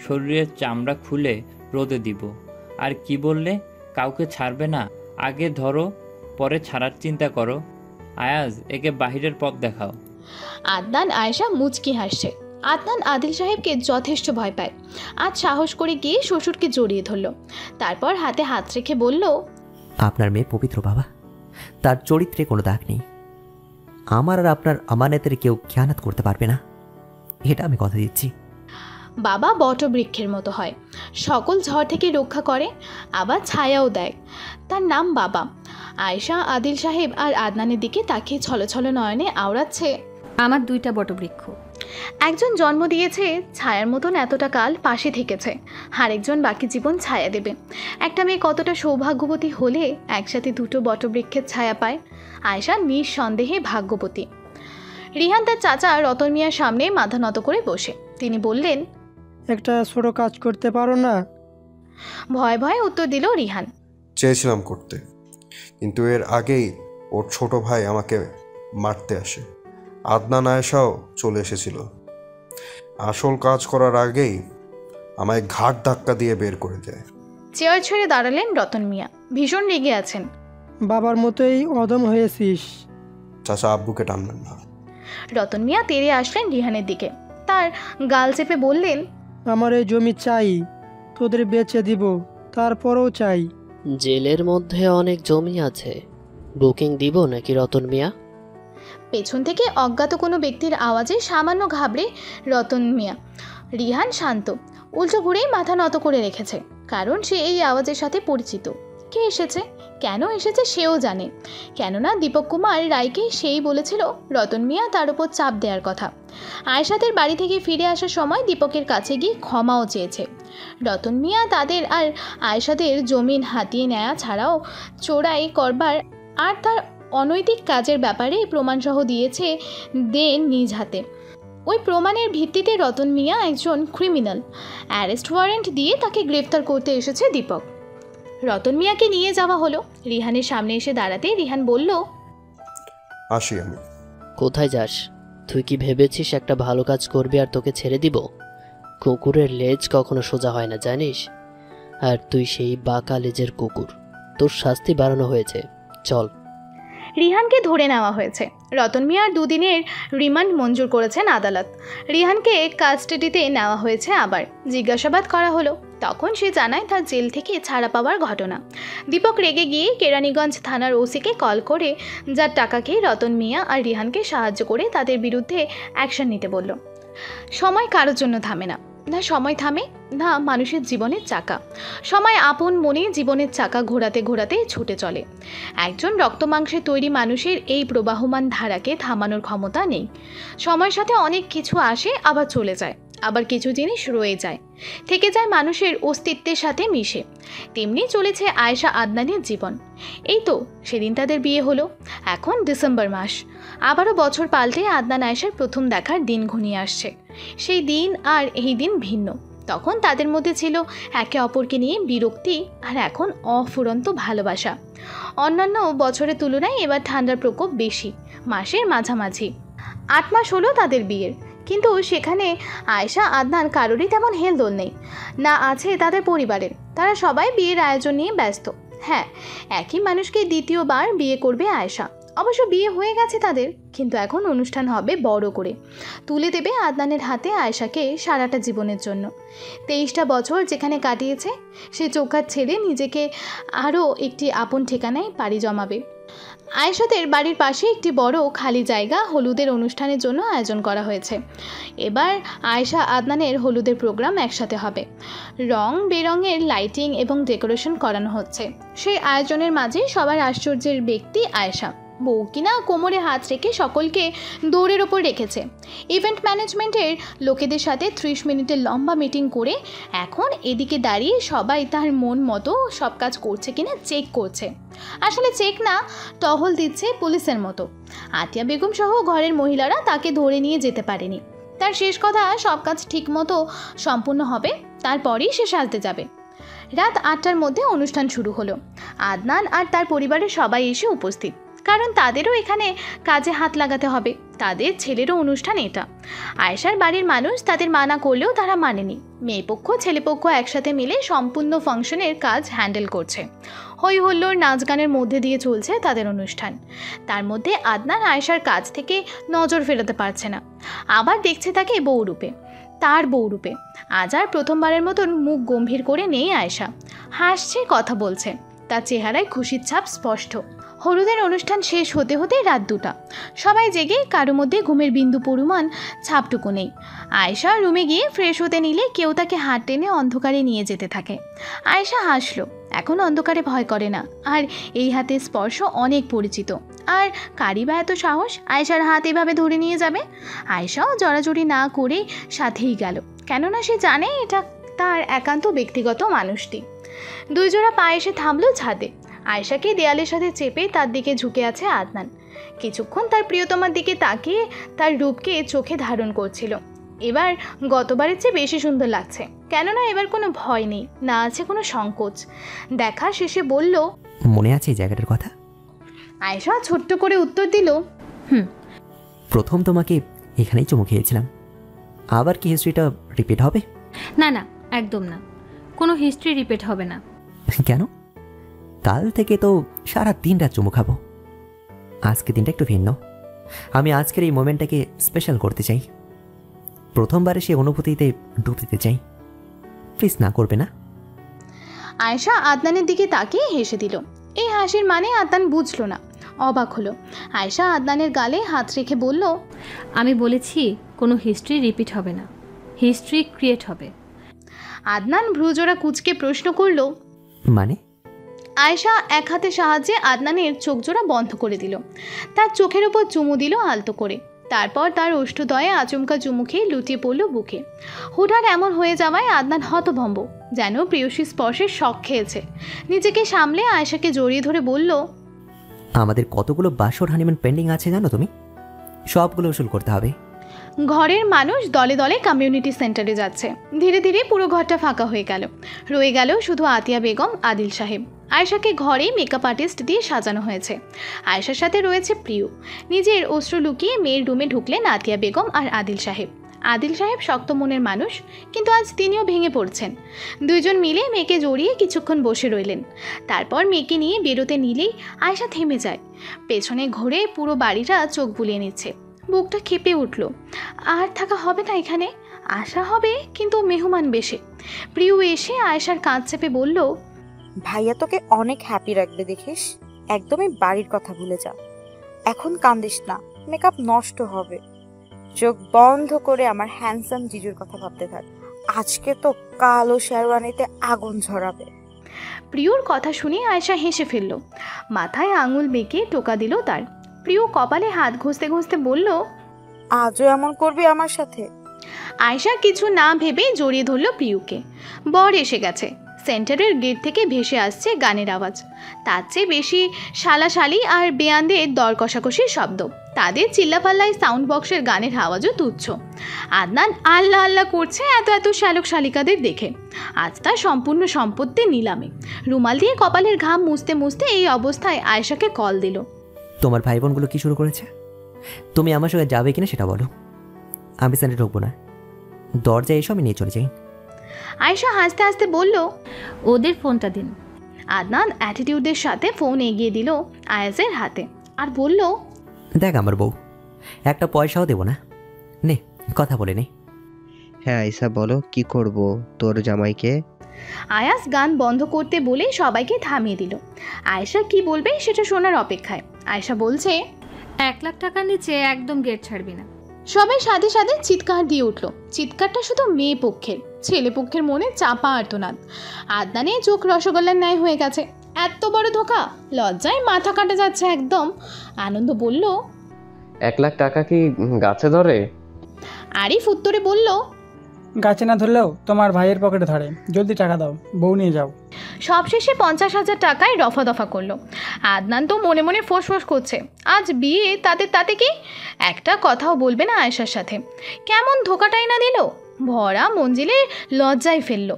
শরীরের চামড়া খুলে রোদে দিব। আর কি বললে? কাউকে ছাড়বে না? আগে ধরো, পরে ছাড়ার চিন্তা করো। আয়াজ, একে বাহিরের পথ দেখাও। আদনান আয়েশা মুচকি হাসছে। আদনান আদিল সাহেবকে যথেষ্ট ভয় পায়। আজ সাহস করে গিয়ে শ্বশুরকে জড়িয়ে ধরল। তারপর হাতে হাত রেখে বলল, আপনার মেয়ে পবিত্র বাবা, তার চরিত্রে কোনো দাগ নেই। আমার আর আপনার আমানতের কেউ খেয়ানত করতে পারবে না, এটা আমি কথা দিচ্ছি। বাবা বটবৃক্ষের মতো হয়, সকল ঝড় থেকে রক্ষা করে, আবার ছায়াও দেয়। তার নাম বাবা। আয়েশা আদিল সাহেব আর আদনানের দিকে তাকিয়ে ছলছল নয়নে আওড়াচ্ছে, আমার 2টা বটবৃক্ষ। একজন জন্ম দিয়েছে, ছায়ার মতন এতটা কাল পাশে থেকেছে, আরেকজন বাকি জীবন ছায়া দেবে। একটা মেয়ে কতটা সৌভাগ্যবতী হলে একসাথে 2টো বটবৃক্ষের ছায়া পায়। আয়েশা নিঃসন্দেহে ভাগ্যবতী। রিহান তার চাচা রতন মিয়ার সামনে মাথা নত করে বসে। তিনি বললেন, একটা ছোট কাজ করতে পারো না? ভয়ে ভয়ে উত্তর দিল রিহান। চেয়েছিলাম করতে, কিন্তু এর আগেই ওর ছোট ভাই আমাকে মারতে আসে। আদনান আয়েশাও চলে এসেছিল। আসল কাজ করার আগেই আমায় ঘাট ধাক্কা দিয়ে বের করে দেয়। চেয়ার ছেড়ে দাঁড়ালেন রতন মিয়া, ভীষণ রেগে আছেন। বাবার মতোই অদম হয়েছিস। চাচা, আব্বুকে টানবেন না। রতন মিয়া তেড়ে আসলেন রিহানের দিকে, তার গাল চেপে বললেন, আমার এই জমি চাই, তোদের বেচে দিব, তারপরেও চাই। জেলের মধ্যে অনেক জমি আছে, বুকিং দিব নাকি রতন মিয়া? পেছন থেকে অজ্ঞাত কোনো ব্যক্তির আওয়াজে সামান্য ঘাবড়ে রতন মিয়া। রিহান শান্ত, উল্টো ঘুরেই মাথা নত করে রেখেছে, কারণ সে এই আওয়াজের সাথে পরিচিত। কে এসেছে, কেন এসেছে সেও জানে, কেননা দীপক কুমার রায়কে সেই বলেছিল রতন মিয়া তার উপর চাপ দেওয়ার কথা। আয়েশাদের বাড়ি থেকে ফিরে আসার সময় দীপকের কাছে গিয়ে ক্ষমাও চেয়েছে। রতন মিয়া তাদের আর আয়েশাদের জমিন হাতিয়ে নেওয়া ছাড়াও চোরাই করবার আর তার অনৈতিক কাজের ব্যাপারে প্রমাণসহ দিয়েছে দেন নিজ হাতে। ওই প্রমাণের ভিত্তিতে রতন মিয়া একজন ক্রিমিনাল। অ্যারেস্ট ওয়ারেন্ট দিয়ে তাকে গ্রেফতার করতে এসেছে দীপক। রতন মিয়াকে নিয়ে যাওয়া হলো। রিহানের সামনে এসে দাঁড়াতে রিহান বলল, আসি আমি। কোথায় যাস? তুই কি ভেবেছিস একটা ভালো কাজ করবি আর তোকে ছেড়ে দিব? কুকুরের লেজ কখনো সোজা হয় না, জানিস? আর তুই সেই বাঁকা লেজের কুকুর, তোর শাস্তি বাড়ানো হয়েছে, চল। রিহানকে ধরে নেওয়া হয়েছে। রতন মিয়ার 2 দিনের রিমান্ড মঞ্জুর করেছেন আদালত। রিহানকে কাস্টাডিতে নেওয়া হয়েছে। আবার জিজ্ঞাসাবাদ করা হলো, তখন সে জানায় তার জেল থেকে ছাড়া পাওয়ার ঘটনা। দীপক রেগে গিয়ে কেরানীগঞ্জ থানার ওসিকে কল করে যার টাকা খেয়ে রতন মিয়া আর রিহানকে সাহায্য করে তাদের বিরুদ্ধে অ্যাকশন নিতে বলল। সময় কারোর জন্য থামে না, না সময় থামে, না মানুষের জীবনের চাকা। সময় আপন মনে জীবনের চাকা ঘোরাতে ঘোরাতে ছুটে চলে। একজন রক্তমাংসের তৈরি মানুষের এই প্রবাহমান ধারাকে থামানোর ক্ষমতা নেই। সময়ের সাথে অনেক কিছু আসে, আবার চলে যায়, আবার কিছু জিনিস রয়ে যায়, থেকে যায় মানুষের অস্তিত্বের সাথে মিশে। তেমনি চলেছে আয়েশা আদনানের জীবন। এই তো সেদিন তাদের বিয়ে হলো। এখন ডিসেম্বর মাস, আবারও বছর পাল্টে আদনান আয়েশার প্রথম দেখার দিন ঘনিয়ে আসছে। সেই দিন আর এই দিন ভিন্ন। তখন তাদের মধ্যে ছিল একে অপরকে নিয়ে বিরক্তি, আর এখন অফুরন্ত ভালোবাসা। অন্যান্য বছরের তুলনায় এবার ঠান্ডার প্রকোপ বেশি। মাসের মাঝামাঝি 8 মাস হলো তাদের বিয়ের, কিন্তু সেখানে আয়েশা আদনান কারোরই তেমন হেলদোল নেই, না আছে তাদের পরিবারের। তারা সবাই বিয়ের আয়োজন নিয়ে ব্যস্ত। হ্যাঁ, একই মানুষকে দ্বিতীয়বার বিয়ে করবে আয়েশা। অবশ্য বিয়ে হয়ে গেছে তাদের, কিন্তু এখন অনুষ্ঠান হবে বড় করে। তুলে দেবে আদনানের হাতে আয়েশাকে সারাটা জীবনের জন্য। 23টা বছর যেখানে কাটিয়েছে, সে চৌকাঠ ছেড়ে নিজেকে আরও একটি আপন ঠিকানায় পাড়ি জমাবে। আয়েশাদের বাড়ির পাশে একটি বড় খালি জায়গা হলুদের অনুষ্ঠানের জন্য আয়োজন করা হয়েছে। এবার আয়েশা আদনানের হলুদের প্রোগ্রাম একসাথে হবে। রং বেরঙের লাইটিং এবং ডেকোরেশন করানো হচ্ছে। সেই আয়োজনের মাঝে সবার আশ্চর্যের ব্যক্তি আয়েশা। বউ কিনা কোমরে হাত রেখে সকলকে দৌড়ের ওপর রেখেছে। ইভেন্ট ম্যানেজমেন্টের লোকেদের সাথে 30 মিনিটের লম্বা মিটিং করে এখন এদিকে দাঁড়িয়ে সবাই তার মন মতো সব কাজ করছে কিনা চেক করছে। আসলে চেক না, টহল দিচ্ছে পুলিশের মতো। আতিয়া বেগম সহ ঘরের মহিলারা তাকে ধরে নিয়ে যেতে পারেনি। তার শেষ কথা, সব কাজ ঠিক মতো সম্পূর্ণ হবে, তারপরেই সে সাজতে যাবে। রাত 8টার মধ্যে অনুষ্ঠান শুরু হলো। আদনান আর তার পরিবারের সবাই এসে উপস্থিত, কারণ তাদেরও এখানে কাজে হাত লাগাতে হবে। তাদের ছেলেরও অনুষ্ঠান এটা। আয়েশার বাড়ির মানুষ তাদের মানা করলেও তারা মানেনি। মেয়েপক্ষ ছেলেপক্ষ একসাথে মিলে সম্পূর্ণ ফাংশনের কাজ হ্যান্ডেল করছে। হই হল্লোর নাচ গানের মধ্যে দিয়ে চলছে তাদের অনুষ্ঠান। তার মধ্যে আদনান আয়েশার কাজ থেকে নজর ফেরাতে পারছে না। আবার দেখছে তাকে বউরূপে, তার বউরূপে। আজ আর প্রথমবারের মতন মুখ গম্ভীর করে নেই আয়েশা। হাসছে, কথা বলছে, তার চেহারায় খুশির ছাপ স্পষ্ট। হলুদের অনুষ্ঠান শেষ হতে হতে রাত 2টা। সবাই জেগে, কারো মধ্যে ঘুমের বিন্দু পরিমাণ ছাপটুকু নেই। আয়েশা রুমে গিয়ে ফ্রেশ হতে নিলে কেউ তাকে হাত টেনে অন্ধকারে নিয়ে যেতে থাকে। আয়েশা হাসলো, এখন অন্ধকারে ভয় করে না। আর এই হাতের স্পর্শ অনেক পরিচিত। আর কারি বা এত সাহস আয়েশার হাত এভাবে ধরে নিয়ে যাবে? আয়েশাও জড়াজড়ি না করে সাথেই গেল, কেননা সে জানে এটা তার একান্ত ব্যক্তিগত মানুষটি। 2 জোড়া পা এসে থামলো ছাদে। আয়েশাকে দেয়ালের সাথে চেপে তার দিকে ঝুঁকে আছে আদনান। কিছুক্ষণ তার প্রিয়তমার দিকে তাকিয়ে তার রূপকে চোখে ধারণ করছিল। এবার গতবারের চেয়ে বেশি সুন্দর লাগছে, কেননা এবার কোনো ভয় নেই, না আছে কোনো সংকোচ। দেখা শেষে বলল, মনে আছে এই জায়গাটার কথা? আয়েশা ছোট্ট করে উত্তর দিল, প্রথম তোমাকে এখানেই চুমু খেয়েছিলাম। আবার কি হিস্ট্রিটা রিপিট হবে? না না, একদম না, কোনো হিস্ট্রি রিপিট হবে না। কেন? কাল থেকে তো সারা দিন রাত চুমু খাবো। আজকে দিনটা একটু ভিন্ন। আমি আজকের এই মোমেন্টটাকে স্পেশাল করতে চাই। প্রথমবারে সেই অনুভূতিতে ডুব দিতে চাই। প্লিজ না করবে না? আয়েশা আদনানের দিকে তাকিয়ে হেসে দিল। এই হাসির মানে আদনান বুঝলো না, অবাক হলো। আয়েশা আদনানের গালে হাত রেখে বলল, আমি বলেছি কোনো হিস্ট্রি রিপিট হবে না, হিস্ট্রি ক্রিয়েট হবে। আদনান ভ্রুজোড়া কুঁচকে প্রশ্ন করল, মানে? আয়েশা এক হাতের সাহায্যে আদনানের চোখ জোড়া বন্ধ করে দিল। তার চোখের ওপর চুমু দিল আলতো করে। তারপর তার ওষ্ঠদয়ে আচমকা চুমু খেয়ে লুটিয়ে পড়ল বুকে। হুঠাৎ এমন হয়ে যাওয়ায় আদনান হতভম্ব, যেন প্রিয়সী স্পর্শের শখ খেয়েছে। নিজেকে সামলে আয়েশাকে জড়িয়ে ধরে বলল, আমাদের কতগুলো বাসর হানিমুন পেন্ডিং আছে জানো তুমি? সবগুলো উসুল করতে হবে। ঘরের মানুষ দলে দলে কমিউনিটি সেন্টারে যাচ্ছে। ধীরে ধীরে পুরো ঘরটা ফাঁকা হয়ে গেল। রয়ে গেল শুধু আতিয়া বেগম, আদিল সাহেব। আয়েশাকে ঘরেই মেকআপ আর্টিস্ট দিয়ে সাজানো হয়েছে। আয়েশার সাথে রয়েছে প্রিয়। নিজের অস্ত্র লুকিয়ে মেয়ের রুমে ঢুকলেন আতিয়া বেগম আর আদিল সাহেব। আদিল সাহেব শক্ত মনের মানুষ, কিন্তু আজ তিনিও ভেঙে পড়ছেন। দুইজন মিলে মেয়েকে জড়িয়ে কিছুক্ষণ বসে রইলেন। তারপর মেয়েকে নিয়ে বেরোতে নিলেই আয়েশা থেমে যায়। পেছনে ঘুরে পুরো বাড়িটা চোখ বুলিয়ে নিচ্ছে। বুকটা খেপে উঠল। আর থাকা হবে না এখানে। আসা হবে, কিন্তু মেহমান বেশে। প্রিয় এসে আয়েশার কাঁধ চেপে বলল, ভাইয়া তোকে অনেক হ্যাপি রাখবে দেখিস। একদমই বাড়ির কথা ভুলে যা। এখন কান্দিস না, মেকআপ নষ্ট হবে। চোখ বন্ধ করে আমার হ্যান্ডসাম জিজুর কথা ভাবতে থাক। আজকে তো কালো শেরওয়ানিতে আগুন ঝরাবে। প্রিয়র কথা শুনে আয়েশা হেসে ফেলল। মাথায় আঙুল বেঁকে টোকা দিল তার। প্রিয় কপালে হাত ঘষতে ঘষতে বলল, আজও এমন করবি আমার সাথে? আয়েশা কিছু না ভেবে জড়িয়ে ধরল প্রিয়কে। বর এসে গেছে। সেন্টারের গেট থেকে ভেসে আসছে গানের আওয়াজ। তার চেয়ে বেশি শালাশালি আর বেয়ানদের দর কষাকষির শব্দ। তাদের চিল্লাপাল্লায় সাউন্ড বক্সের গানের আওয়াজও তুচ্ছ। আদনান আল্লাহ আল্লাহ করছে এত এত শালক শালিকাদের দেখে। আজ তার সম্পূর্ণ সম্পত্তি নিলামে। রুমাল দিয়ে কপালের ঘাম মুছতে মুছতে এই অবস্থায় আয়েশাকে কল দিল। তোমার ভাই বোনগুলো কি শুরু করেছে? তুমি আমার সঙ্গে যাবে কিনা সেটা বলো। আমি সেন্টারে ঢুকবো না, দরজায় এসো, আমি নিয়ে চলে যাই। আয়েশা হাসতে হাসতে বলল, ওদের ফোনটা দিন। আদনান অ্যাটিটিউডের সাথে ফোন এগিয়ে দিল আয়াজের হাতে আর বলল, দেখ আমার বউ, একটা পয়সাও দেবো না, নে কথা বলে নে। হ্যাঁ আইসা, বলো কি করব তোর জামাইকে? আয়াজ গান বন্ধ করতে বলে সবাইকে থামিয়ে দিল। আয়েশা কি বলবে সেটা শোনার অপেক্ষায়। আয়েশা বলছে, 1 লাখ টাকার নিচে একদম গেট ছাড়বি না। সবাই সাথে সাথে চিৎকার দিয়ে উঠল। চিৎকারটা শুধু মেয়ে পক্ষের, ছেলে পক্ষের মনে চাপা আর্তনাদ। আদনানে চোখ রসগোল্লার ন্যায় হয়ে গেছে। এত বড় ধোকা! লজ্জায় মাথা কাটা যাচ্ছে একদম। আনন্দ বলল, 1 লাখ টাকা কি গাছে ধরে? আরিফ উত্তরে বলল, গাছে না ধরলেও তোমার ভাইয়ের পকেটে ধরে। জলদি টাকা দাও, বউ নিয়ে যাও। সবশেষে 50,000 টাকায় রফা দফা করলো। আদনান তো মনে মনে ফোঁস করছে, আজ বিয়ে, তাতে কি? একটা কথাও বলবে না আয়েশার সাথে। কেমন ধোকাটাই না দিল। ভরা মঞ্জিলে লজ্জায় ফেললো।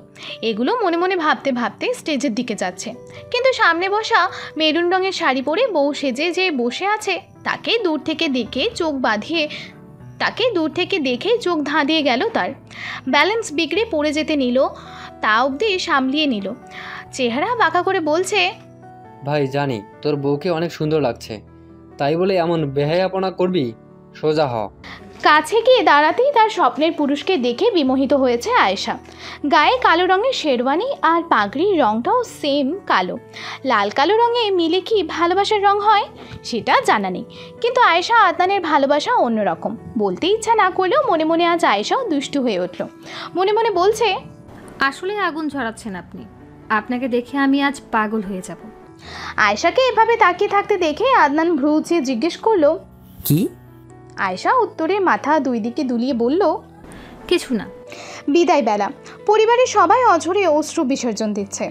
এগুলো মনে মনে ভাবতে ভাবতে স্টেজের দিকে যাচ্ছে। কিন্তু সামনে বসা মেরুন রঙের শাড়ি পরে বউ সেজে যে বসে আছে তাকে দূর থেকে দেখে চোখ ধাঁধিয়ে গেল তার। ব্যালেন্স বিগড়ে পড়ে যেতে নিল, তা অবধি সামলিয়ে নিল। চেহারা বাঁকা করে বলছে, ভাই জানি তোর বউকে অনেক সুন্দর লাগছে, তাই বলে এমন বেহায়াপনা করবি? সোজা হ। কাছে গিয়ে দাঁড়াতেই তার স্বপ্নের পুরুষকে দেখে বিমোহিত হয়েছে আয়েশা। গায়ে কালো রঙের শেরওয়ানি আর পাগড়ির রঙটাও সেম কালো। লাল কালো রঙে মিলে কি ভালোবাসার রং হয় সেটা জানা নেই, কিন্তু আয়েশা আদনানের ভালোবাসা অন্যরকম। বলতে ইচ্ছা না করলেও মনে মনে আজ আয়েশাও দুষ্টু হয়ে উঠল। মনে মনে বলছে, আসলে আগুন ঝরাচ্ছেন আপনি। আপনাকে দেখে আমি আজ পাগল হয়ে যাব। আয়েশাকে এভাবে তাকিয়ে থাকতে দেখে আদনান ভ্রু উঁচিয়ে জিজ্ঞেস করলো, কি? আয়েশা উত্তরে মাথা দুই দিকে দুলিয়ে বলল, কিছু না। বিদায় বেলা, পরিবারের সবাই অঝরে অশ্রু বিসর্জন দিচ্ছে।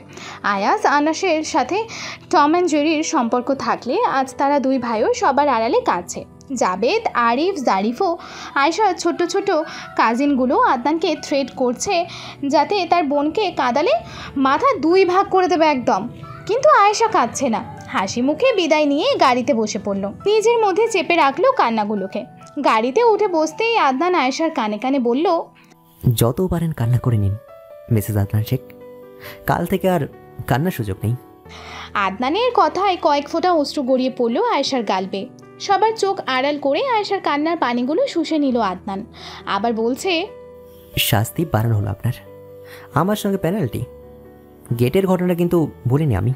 আয়াজ আনাসের সাথে টম অ্যান্ড জেরির সম্পর্ক থাকলে আজ তারা দুই ভাইও সবার আড়ালে কাঁদছে। জাবেদ, আরিফ, জারিফও আয়েশার ছোট ছোট কাজিনগুলো আদনানকে থ্রেট করছে যাতে তার বোনকে কাঁদালে মাথা দুই ভাগ করে দেবে একদম। কিন্তু আয়েশা কাঁদছে না, হাসি মুখে বিদায় নিয়ে গাড়িতে বসে পড়ল। নিজের মধ্যে চেপে রাখলো কান্নাগুলোকে। গাড়িতে উঠে বসতেই আদনান আয়েশার কানে কানে বলল, যত পারেন কান্না করে নিন মিসেস আদনান শেখ, কাল থেকে আর কান্নার সুযোগ নেই। আদনানের কথায় কয়েক ফোঁটা অশ্রু গড়িয়ে পড়ল আয়েশার গালবে। সবার চোখ আড়াল করে আয়েশার কান্নার পানিগুলো শুষে নিল আদনান। আবার বলছে, শাস্তি বাড়ানো হলো আপনার, আমার সঙ্গে পেনাল্টি। গেটের ঘটনা কিন্তু বলিনি আমি।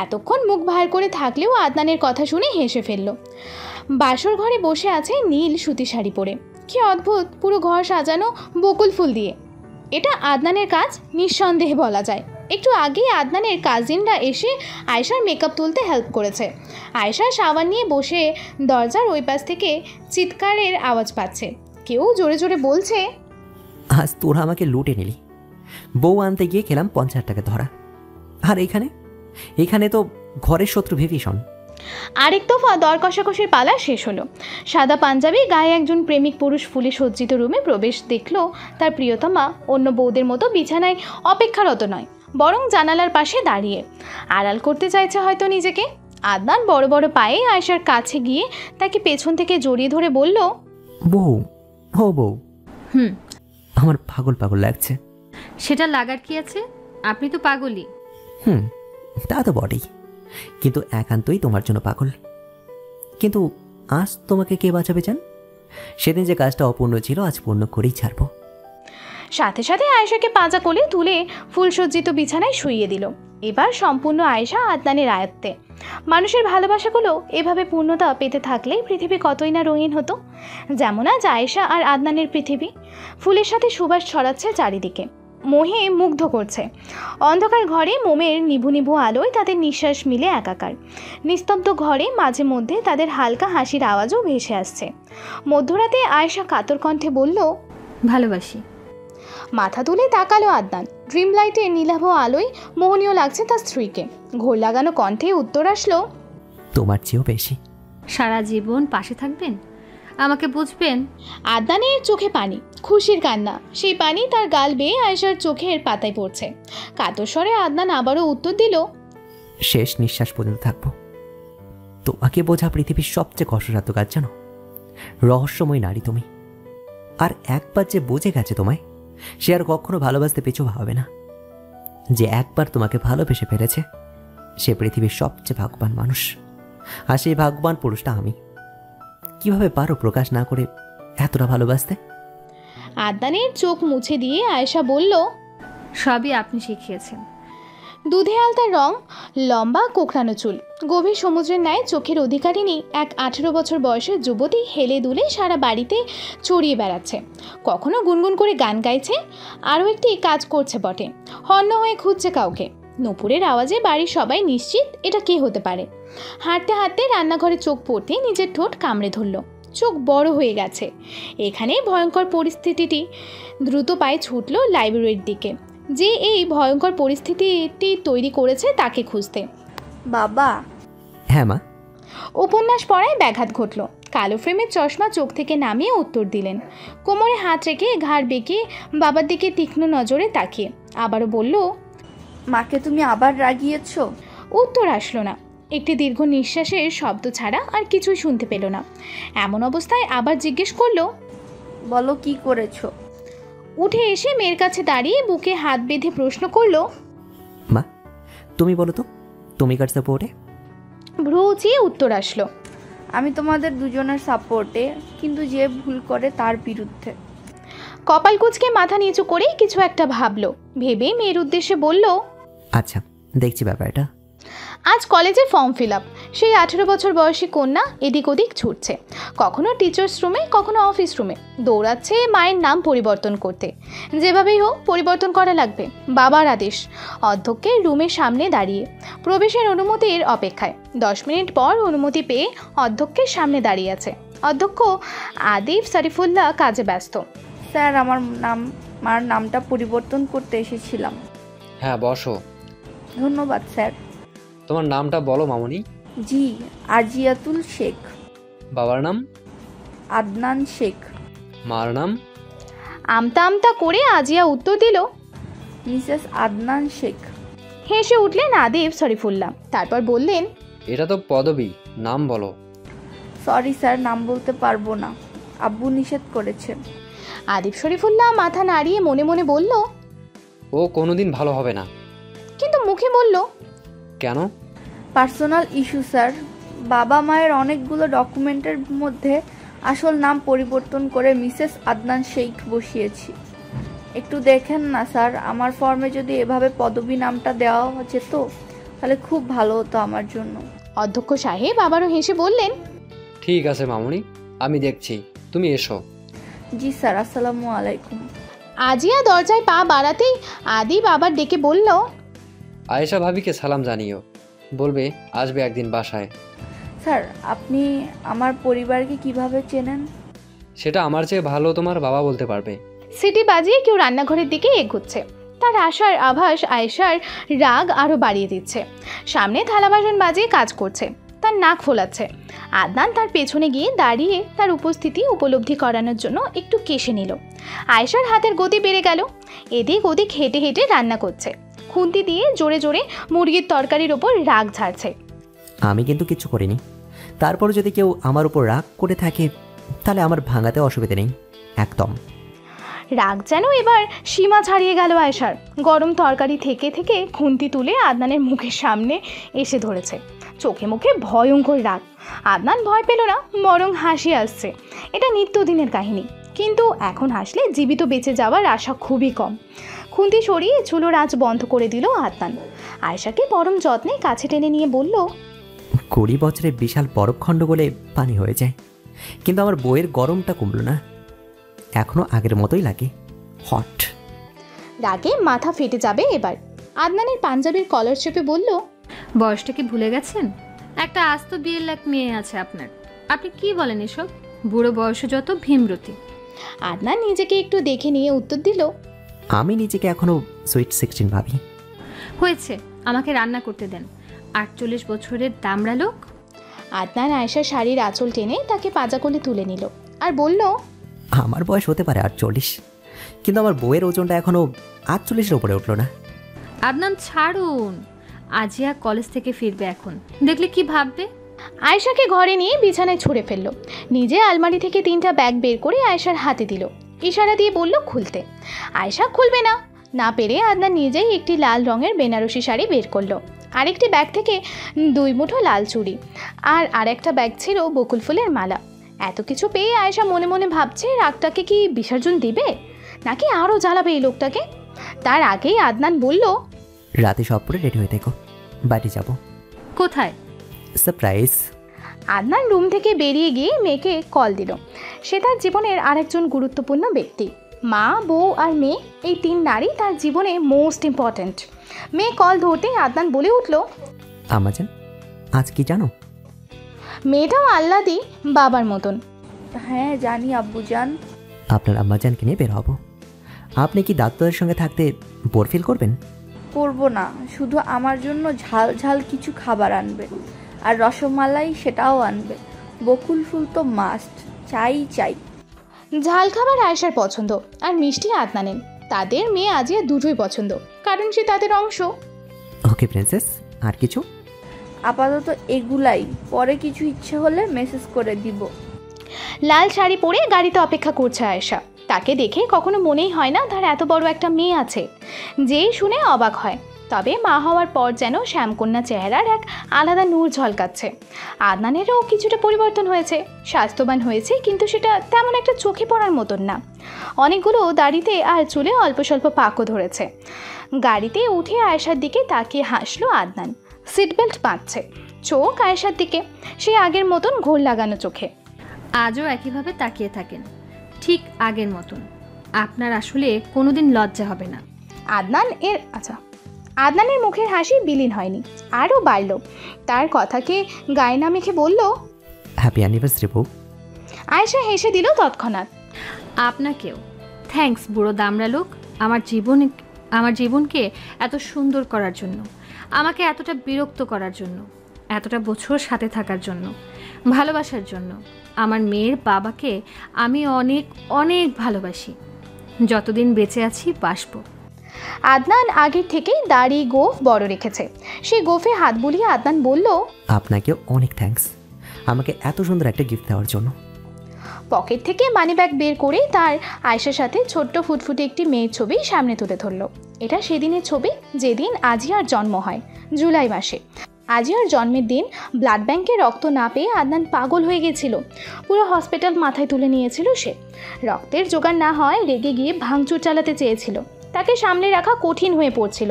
এতক্ষণ মুখ ভার করে থাকলেও আদনানের কথা শুনে হেসে ফেলল। বাসর ঘরে বসে আছে নীল সুতি শাড়ি পরে। কি অদ্ভুত, পুরো ঘর সাজানো বকুল ফুল দিয়ে। এটা আদনানের কাজ নিঃসন্দেহে বলা যায়। একটু আগেই আদনানের কাজিনরা এসে আয়েশার মেকআপ তুলতে হেল্প করেছে। আয়েশা সাবান নিয়ে বসে দরজার ওই পাশ থেকে চিৎকারের আওয়াজ পাচ্ছে। কেউ জোরে জোরে বলছে, আজ তোরা আমাকে লুটে নিলি, বউ আনতে গিয়ে খেলাম 50 টাকা ধরা, আর এখানে তো ঘরের শত্রু বিভীষণ। আরেক দফা দর কষাকষির পালা শেষ হলো। সাদা পাঞ্জাবি গায়ে একজন প্রেমিক পুরুষ ফুলে সজ্জিত রুমে প্রবেশ দেখলো তার প্রিয়তমা অন্য বউদের মতো বিছানায় অপেক্ষারত নয়, বরং জানালার পাশে দাঁড়িয়ে আড়াল করতে চাইছে হয়তো নিজেকে। আদনান বড় বড় পায়ে আয়েশার কাছে গিয়ে তাকে পেছন থেকে জড়িয়ে ধরে বলল, বউ, ও বউ, আমার পাগল পাগল লাগছে। সেটা লাগার কি আছে, আপনি তো পাগলই। তা তো বটেই, কিন্তু একান্তই তোমার জন্য পাগল। কিন্তু আজ তোমাকে কে বাঁচাবে চান? সেদিন যে কাজটা অপূর্ণ ছিল আজ পূর্ণ করেই ছাড়বো। সাথে সাথে আয়েশাকে পাজা কোলে তুলে ফুলসজ্জিত বিছানায় শুইয়ে দিল। এবার সম্পূর্ণ আয়েশা আদনানের আয়ত্তে। মানুষের ভালোবাসাগুলো এভাবে পূর্ণতা পেতে থাকলে পৃথিবী কতই না রঙিন হতো। যেমন আজ আয়েশা আর আদনানের পৃথিবী ফুলের সাথে সুবাস ছড়াচ্ছে চারিদিকে, মোহে মুগ্ধ করছে। অন্ধকার ঘরে মোমের নিভু নিভু আলোয় তাদের নিঃশ্বাস মিলে একাকার। নিস্তব্ধ ঘরে মাঝে মধ্যে তাদের হালকা হাসির আওয়াজও ভেসে আসছে। মধ্যরাতে আয়েশা কাতর কণ্ঠে বলল, ভালোবাসি। মাথা তুলে তাকালো আদনান। ড্রিম লাইটের নীলাভ আলোয় মোহনীয় লাগছে তার স্ত্রীকে। ঘোর লাগানো কণ্ঠে উত্তর আসলো, তোমার চেয়েও বেশি। সারা জীবন পাশে থাকবেন, আমাকে বুঝবেন। আদনানের চোখে পানি, খুশির কান্না। সেই পানি তার গাল বেয়ে আয়েশার চোখের পাতায় পড়ছে। কাতর স্বরে আদনান আবারও উত্তর দিল, শেষ নিঃশ্বাস পর্যন্ত থাকবো। তোমাকে বোঝা পৃথিবীর সবচেয়ে কষ্টসাধ্য কাজ, জানো? রহস্যময় নারী তুমি। আর একবার যে বুঝে গেছে তোমায়, সে আর কখনো ভালোবাসতে পিছু ভাবে না। যে একবার তোমাকে ভালোবেসে ফেলেছে সে পৃথিবীর সবচেয়ে ভাগ্যবান মানুষ। আর সেই ভাগ্যবান পুরুষটা আমি। কিভাবে পারো প্রকাশ না করে এতটা ভালোবাসতে? আদনানের চোখ মুছে দিয়ে আয়েশা বলল, সবই আপনি শিখিয়েছেন। দুধে আলতার রং, লম্বা কোঁকড়ানো চুল, গভীর সমুদ্রের ন্যায় চোখের অধিকারিণী এক 18 বছর বয়সের যুবতী হেলে দুলে সারা বাড়িতে চড়িয়ে বেড়াচ্ছে। কখনো গুনগুন করে গান গাইছে, আরও একটি কাজ করছে বটে, হন্য হয়ে খুঁজছে কাউকে। নূপুরের আওয়াজে বাড়ির সবাই নিশ্চিত এটা কে হতে পারে। হাঁটতে হাঁটতে রান্নাঘরে চোখ পড়তে নিজের ঠোঁট কামড়ে ধরল। চোখ বড় হয়ে গেছে। এখানে ভয়ঙ্কর পরিস্থিতিটি দ্রুত পায়ে ছুটল লাইব্রেরির দিকে। যে এই ভয়ঙ্কর পরিস্থিতিটি তৈরি করেছে তাকে খুঁজতে। বাবা। হ্যাঁ মা। উপন্যাস পড়ায় ব্যাঘাত ঘটল। কালো ফ্রেমের চশমা চোখ থেকে নামিয়ে উত্তর দিলেন, কোমরে হাত রেখে ঘাড় বেঁকে বাবার দিকে তীক্ষ্ণ নজরে তাকিয়ে। আবারও বলল, মাকে তুমি আবার রাগিয়েছ? উত্তর আসলো না। একটি দীর্ঘ নিঃশ্বাসের শব্দ ছাড়া আর কিছুই শুনতে পেল না। এমন অবস্থায় আবার জিজ্ঞেস করলো, বলো কি করেছো? উঠে এসে মেয়ের কাছে দাঁড়িয়ে বুকে হাত বেঁধে প্রশ্ন করলো, মা তুমি বলো তো, তুমি কার সাপোর্টে? ভ্রু উঁচিয়ে উত্তর আসলো, আমি তোমাদের দুজনের সাপোর্টে, কিন্তু যে ভুল করে তার বিরুদ্ধে। কপাল কুঁচকে মাথা নিচু করে কিছু একটা ভাবলো। ভেবে মেয়ের উদ্দেশ্যে বলল, আচ্ছা দেখছি ব্যাপারটা। আজ কলেজে ফর্ম ফিল আপ। সেই 18 বছর বয়সী কন্যা এদিক ওদিক ছুটছে, কখনো টিচার্স রুমে কখনো অফিস রুমে। দৌড়াচ্ছে মায়ের নাম পরিবর্তন করতে। যেভাবেই হোক পরিবর্তন করা লাগবে, বাবার আদেশ। অধ্যক্ষের রুমের সামনে দাঁড়িয়ে প্রবেশের অনুমতির অপেক্ষায়। 10 মিনিট পর অনুমতি পেয়ে অধ্যক্ষের সামনে দাঁড়িয়ে আছে। অধ্যক্ষ আদিব শরীফুল্লাহ কাজে ব্যস্ত। স্যার আমার নামটা পরিবর্তন করতে এসেছিলাম। হ্যাঁ বসো। ধন্যবাদ স্যার। তোমার নামটা বলো মামুনি। জি, আজিয়াতুল শেখ। বাবার নাম? আদনান শেখ। মার নাম? আমতা আমতা করে আজিয়া উত্তর দিল, মিসেস আদনান শেখ। হেসে উঠলেন আদিব শরীফুল্লাহ। তারপর বললেন, এটা তো পদবী, নাম বলো। সরি স্যার, নাম বলতে পারবো না, আব্বু নিষেধ করেছে। আদিব শরীফুল্লাহ মাথা নাড়িয়ে মনে মনে বলল, ও কোনোদিন ভালো হবে না। কিন্তু মুখে বলল, কেন? Personal issue sir. বাবা মায়ের অনেকগুলো ডকুমেন্টের মধ্যে আসল নাম পরিবর্তন করে মিসেস আদনান শেখ বসিয়েছি। একটু দেখেন না স্যার, আমার ফর্মে যদি এভাবে পদবী নামটা দেওয়া যেত তাহলে খুব ভালো হতো আমার জন্য। অধ্যক্ষ সাহেব আবারও হেসে বললেন, ঠিক আছে মামুনি, আমি দেখছি, তুমি এসো। জি স্যার, আসসালামু আলাইকুম। আজিয়া দরজায় পা বাড়াতেই আদিব আবার ডেকে বলল, আয়েশা ভাবিকে সালাম জানিও, বলবে আসবে একদিন বাসায়। স্যার, আপনি আমার পরিবারকে কিভাবে চেনেন? সেটা আমার চেয়ে ভালো তোমার বাবা বলতে পারবে। সিটি বাজিয়ে কেউ রান্নাঘরের দিকে এগোচ্ছে। তার আশার আভাস আয়েশার রাগ আরও বাড়িয়ে দিচ্ছে। সামনে থালা বাসন বাজিয়ে কাজ করছে, তার নাক ফোলাচ্ছে। আদনান তার পেছনে গিয়ে দাঁড়িয়ে তার উপস্থিতি উপলব্ধি করানোর জন্য একটু কেশে নিল। আয়েশার হাতের গতি বেড়ে গেল। এদিক ওদিক হেঁটে হেঁটে রান্না করছে, খুন্তি দিয়ে জোরে জোরে মুরগির তরকারির ওপর রাগ ঝাড়ছে। আমি কিন্তু কিচ্ছু করিনি। তারপর যদি কেউ আমার উপর রাগ করে থাকে তাহলে আমার ভাঙাতে অসুবিধা নেই একদম। রাগ যেন এবার সীমা ছাড়িয়ে গেল আয়েশার। গরম তরকারি থেকে থেকে খুন্তি তুলে আদনানের মুখের সামনে এসে ধরেছে। চোখে মুখে ভয়ঙ্কর রাগ। আদনান ভয় পেল না, বরং হাসি আসছে। এটা নিত্যদিনের কাহিনী, কিন্তু এখন হাসলে জীবিত বেঁচে যাওয়ার আশা খুবই কম। খুন্তি সরিয়ে চুলোর আঁচ বন্ধ করে দিল আদনান। আয়েশাকে পরম যত্নে কাছে টেনে নিয়ে বলল, 20 বছরে বিশাল বরফখণ্ড গলে পানি হয়ে যায়, কিন্তু আমার বইয়ের গরমটা কমল না, এখনো আগের মতোই লাগে, হট। রাগে মাথা ফেটে যাবে এবার। আদনানের পাঞ্জাবির কলার চেপে বলল, বয়সটা কি ভুলে গেছেন? একটা আস্ত বিয়ের লাখ মেয়ে আছে আপনার, আপনি কি বলেন এসব? বুড়ো বয়সে যত ভীমরতি। আদনান নিজেকে একটু দেখে নিয়ে উত্তর দিল, আমি নিজেকে এখনো সুইট 16 ভাবি। হয়েছে, আমাকে রান্না করতে দেন। 48 বছরের দামড়া লোক। আদনান আয়েশার শাড়ির আঁচল টেনে তাকে পাজা কোলে তুলে নিল আর বলল, আমার বয়স হতে পারে 48, কিন্তু আমার বইয়ের ওজনটা এখনো 48-এর উপরে উঠলো না। আদনান ছাড়ুন, আজিয়া কলেজ থেকে ফিরবে এখন, দেখলে কি ভাববে? আয়েশাকে ঘরে নিয়ে বিছানায় ছুঁড়ে ফেলল। নিজে আলমারি থেকে 3টা ব্যাগ বের করে আয়েশার হাতে দিল, ইশারা দিয়ে বলল খুলতে। আয়েশা খুলবে না, না পেরে আদনান নিজেই একটি লাল রঙের বেনারসি শাড়ি বের করলো। আরেকটি ব্যাগ থেকে 2 মুঠো লাল চুড়ি, আর আরেকটা ব্যাগ ছিল বকুল ফুলের মালা। এত কিছু পেয়ে আয়েশা মনে মনে ভাবছে রাগটাকে কি বিসর্জন দিবে, নাকি আরও জ্বালাবে এই লোকটাকে। তার আগেই আদনান বলল, রাতে সব পরে রেডি হয়ে থেকো, বাড়ি যাব। কোথায়? সারপ্রাইজ। আদনান রুম থেকে বেরিয়ে গিয়ে মেয়েকে কল দিল। সে তার জীবনের আরেকজন গুরুত্বপূর্ণ ব্যক্তি। মা, বউ আর মেয়ে, এই 3 নারী তার জীবনে মোস্ট ইম্পর্ট্যান্ট। মেয়ে কল ধরতেই আদনান বলে উঠল, আম্মাজান, আজ কি জানো? মেয়েটাও আল্লাদি বাবার মতন। হ্যাঁ জানি আব্বুজান। আপনার আম্মাজানকে নিয়ে বের হব। আপনি কি ডাক্তারের সঙ্গে থাকতে বোর ফিল করবেন? করবো না, শুধু আমার জন্য ঝাল ঝাল কিছু খাবার আনবে, আর রসমালাই সেটাও আনবে। বকুল ফুল তো মাস্ট, চাই চাই। ঝাল খাবার আয়েশার পছন্দ, আর মিষ্টি আদনানের। তাদের মেয়ে আজিয়া দুটোই পছন্দ, কারণ সে তাদের অংশ। ওকে প্রিন্সেস, আর কিছু? আপাতত এগুলাই, পরে কিছু ইচ্ছে হলে মেসেজ করে দিব। লাল শাড়ি পরে গাড়িতে অপেক্ষা করছে আয়েশা। তাকে দেখে কখনো মনেই হয় না তার এত বড় একটা মেয়ে আছে। যেই শুনে অবাক হয়। তবে মা হওয়ার পর যেন শ্যামকন্যা চেহারার এক আলাদা নূর ঝলকাচ্ছে। আদনানেরও কিছুটা পরিবর্তন হয়েছে, স্বাস্থ্যবান হয়েছে, কিন্তু সেটা তেমন একটা চোখে পড়ার মতন না। অনেকগুলো দাড়িতে আর চুলে অল্প স্বল্প পাকও ধরেছে। গাড়িতে উঠে আয়েশার দিকে তাকিয়ে হাসলো আদনান। সিট বেল্ট বাঁধছে, চোখ আয়েশার দিকে, সে আগের মতন ঘোর লাগানো চোখে। আজও একইভাবে তাকিয়ে থাকেন, ঠিক আগের মতন। আপনার আসলে কোনোদিন লজ্জা হবে না। আদনানের মুখের হাসি বিলীন হয়নি, আরও বাড়ল। তার কথাকে গায়ে না মেখে বলল, হ্যাপি অ্যানিভার্সারি বউ। আয়েশা হেসে দিল তৎক্ষণাৎ। আপনাকেও। থ্যাঙ্কস বুড়ো দামড়া লোক, আমার জীবনকে এত সুন্দর করার জন্য, আমাকে এতটা বিরক্ত করার জন্য, এতটা বছর সাথে থাকার জন্য, ভালোবাসার জন্য। আমার মেয়ের বাবাকে আমি অনেক অনেক ভালোবাসি। যতদিন বেঁচে আছি বাসবো। আদনান আগের থেকেই দাড়ি গোঁফ বড় রেখেছে। সেই গোঁফে হাত বুলিয়ে আদনান বলল, আপনাকেও অনেক থ্যাঙ্কস আমাকে এত সুন্দর একটা গিফট দেওয়ার জন্য। পকেট থেকে মানিব্যাগ বের করে তার আয়েশার সাথে ছোট্ট ফুটফুটে একটি মেয়ের ছবি সামনে তুলে ধরল। এটা সেদিনের ছবি যেদিন আজিয়ার জন্ম হয়, জুলাই মাসে। আজিয়ার জন্মের দিন ব্লাড ব্যাংকে রক্ত না পেয়ে আদনান পাগল হয়ে গেছিল। পুরো হসপিটাল মাথায় তুলে নিয়েছিল সে। রক্তের জোগাড় না হয় রেগে গিয়ে ভাঙচুর চালাতে চেয়েছিল। তাকে সামলে রাখা কঠিন হয়ে পড়ছিল।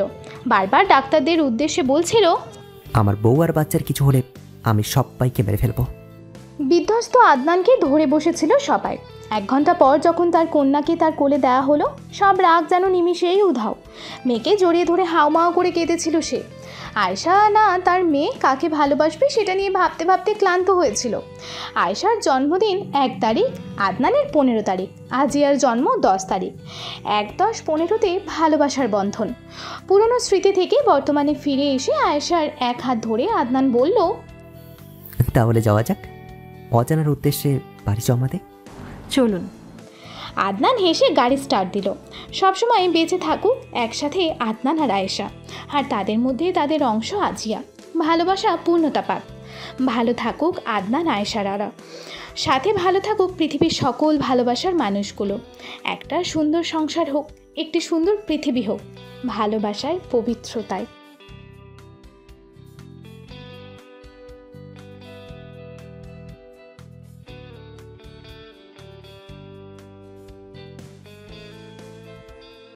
বারবার ডাক্তারদের উদ্দেশ্যে বলছিল, আমার বউ আর বাচ্চার কিছু হলে আমি সবাইকে মেরে ফেলবো। বিধ্বস্ত আদনানকে ধরে বসেছিল সবাই। 1 ঘন্টা পর যখন তার কন্যাকে তার কোলে দেওয়া হলো, সব রাগ যেন নিমিষেই উধাও। মেয়েকে জড়িয়ে ধরে হাউমাউ করে কেঁদেছিল সে। আয়েশা না তার মেয়ে কাকে ভালোবাসবে সেটা নিয়ে ভাবতে ভাবতে ক্লান্ত হয়েছিল। আয়েশার জন্মদিন 1 তারিখ, আদনানের 15 তারিখ, আজিয়ার জন্ম 10 তারিখ। 1-10-15-তে ভালোবাসার বন্ধন। পুরনো স্মৃতি থেকে বর্তমানে ফিরে এসে আয়েশার এক হাত ধরে আদনান বলল, তাহলে যাওয়া যাক অজানার উদ্দেশ্যে বাড়ি জমাতে। চলুন। আদনান হেসে গাড়ি স্টার্ট দিল। সবসময় বেঁচে থাকুক একসাথে আদনান আর আয়েশা, আর তাদের মধ্যে তাদের অংশ আজিয়া। ভালোবাসা পূর্ণতা পাক। ভালো থাকুক আদনান আয়েশারারা, সাথে ভালো থাকুক পৃথিবীর সকল ভালোবাসার মানুষগুলো। একটা সুন্দর সংসার হোক, একটি সুন্দর পৃথিবী হোক, ভালোবাসায় পবিত্রতায়।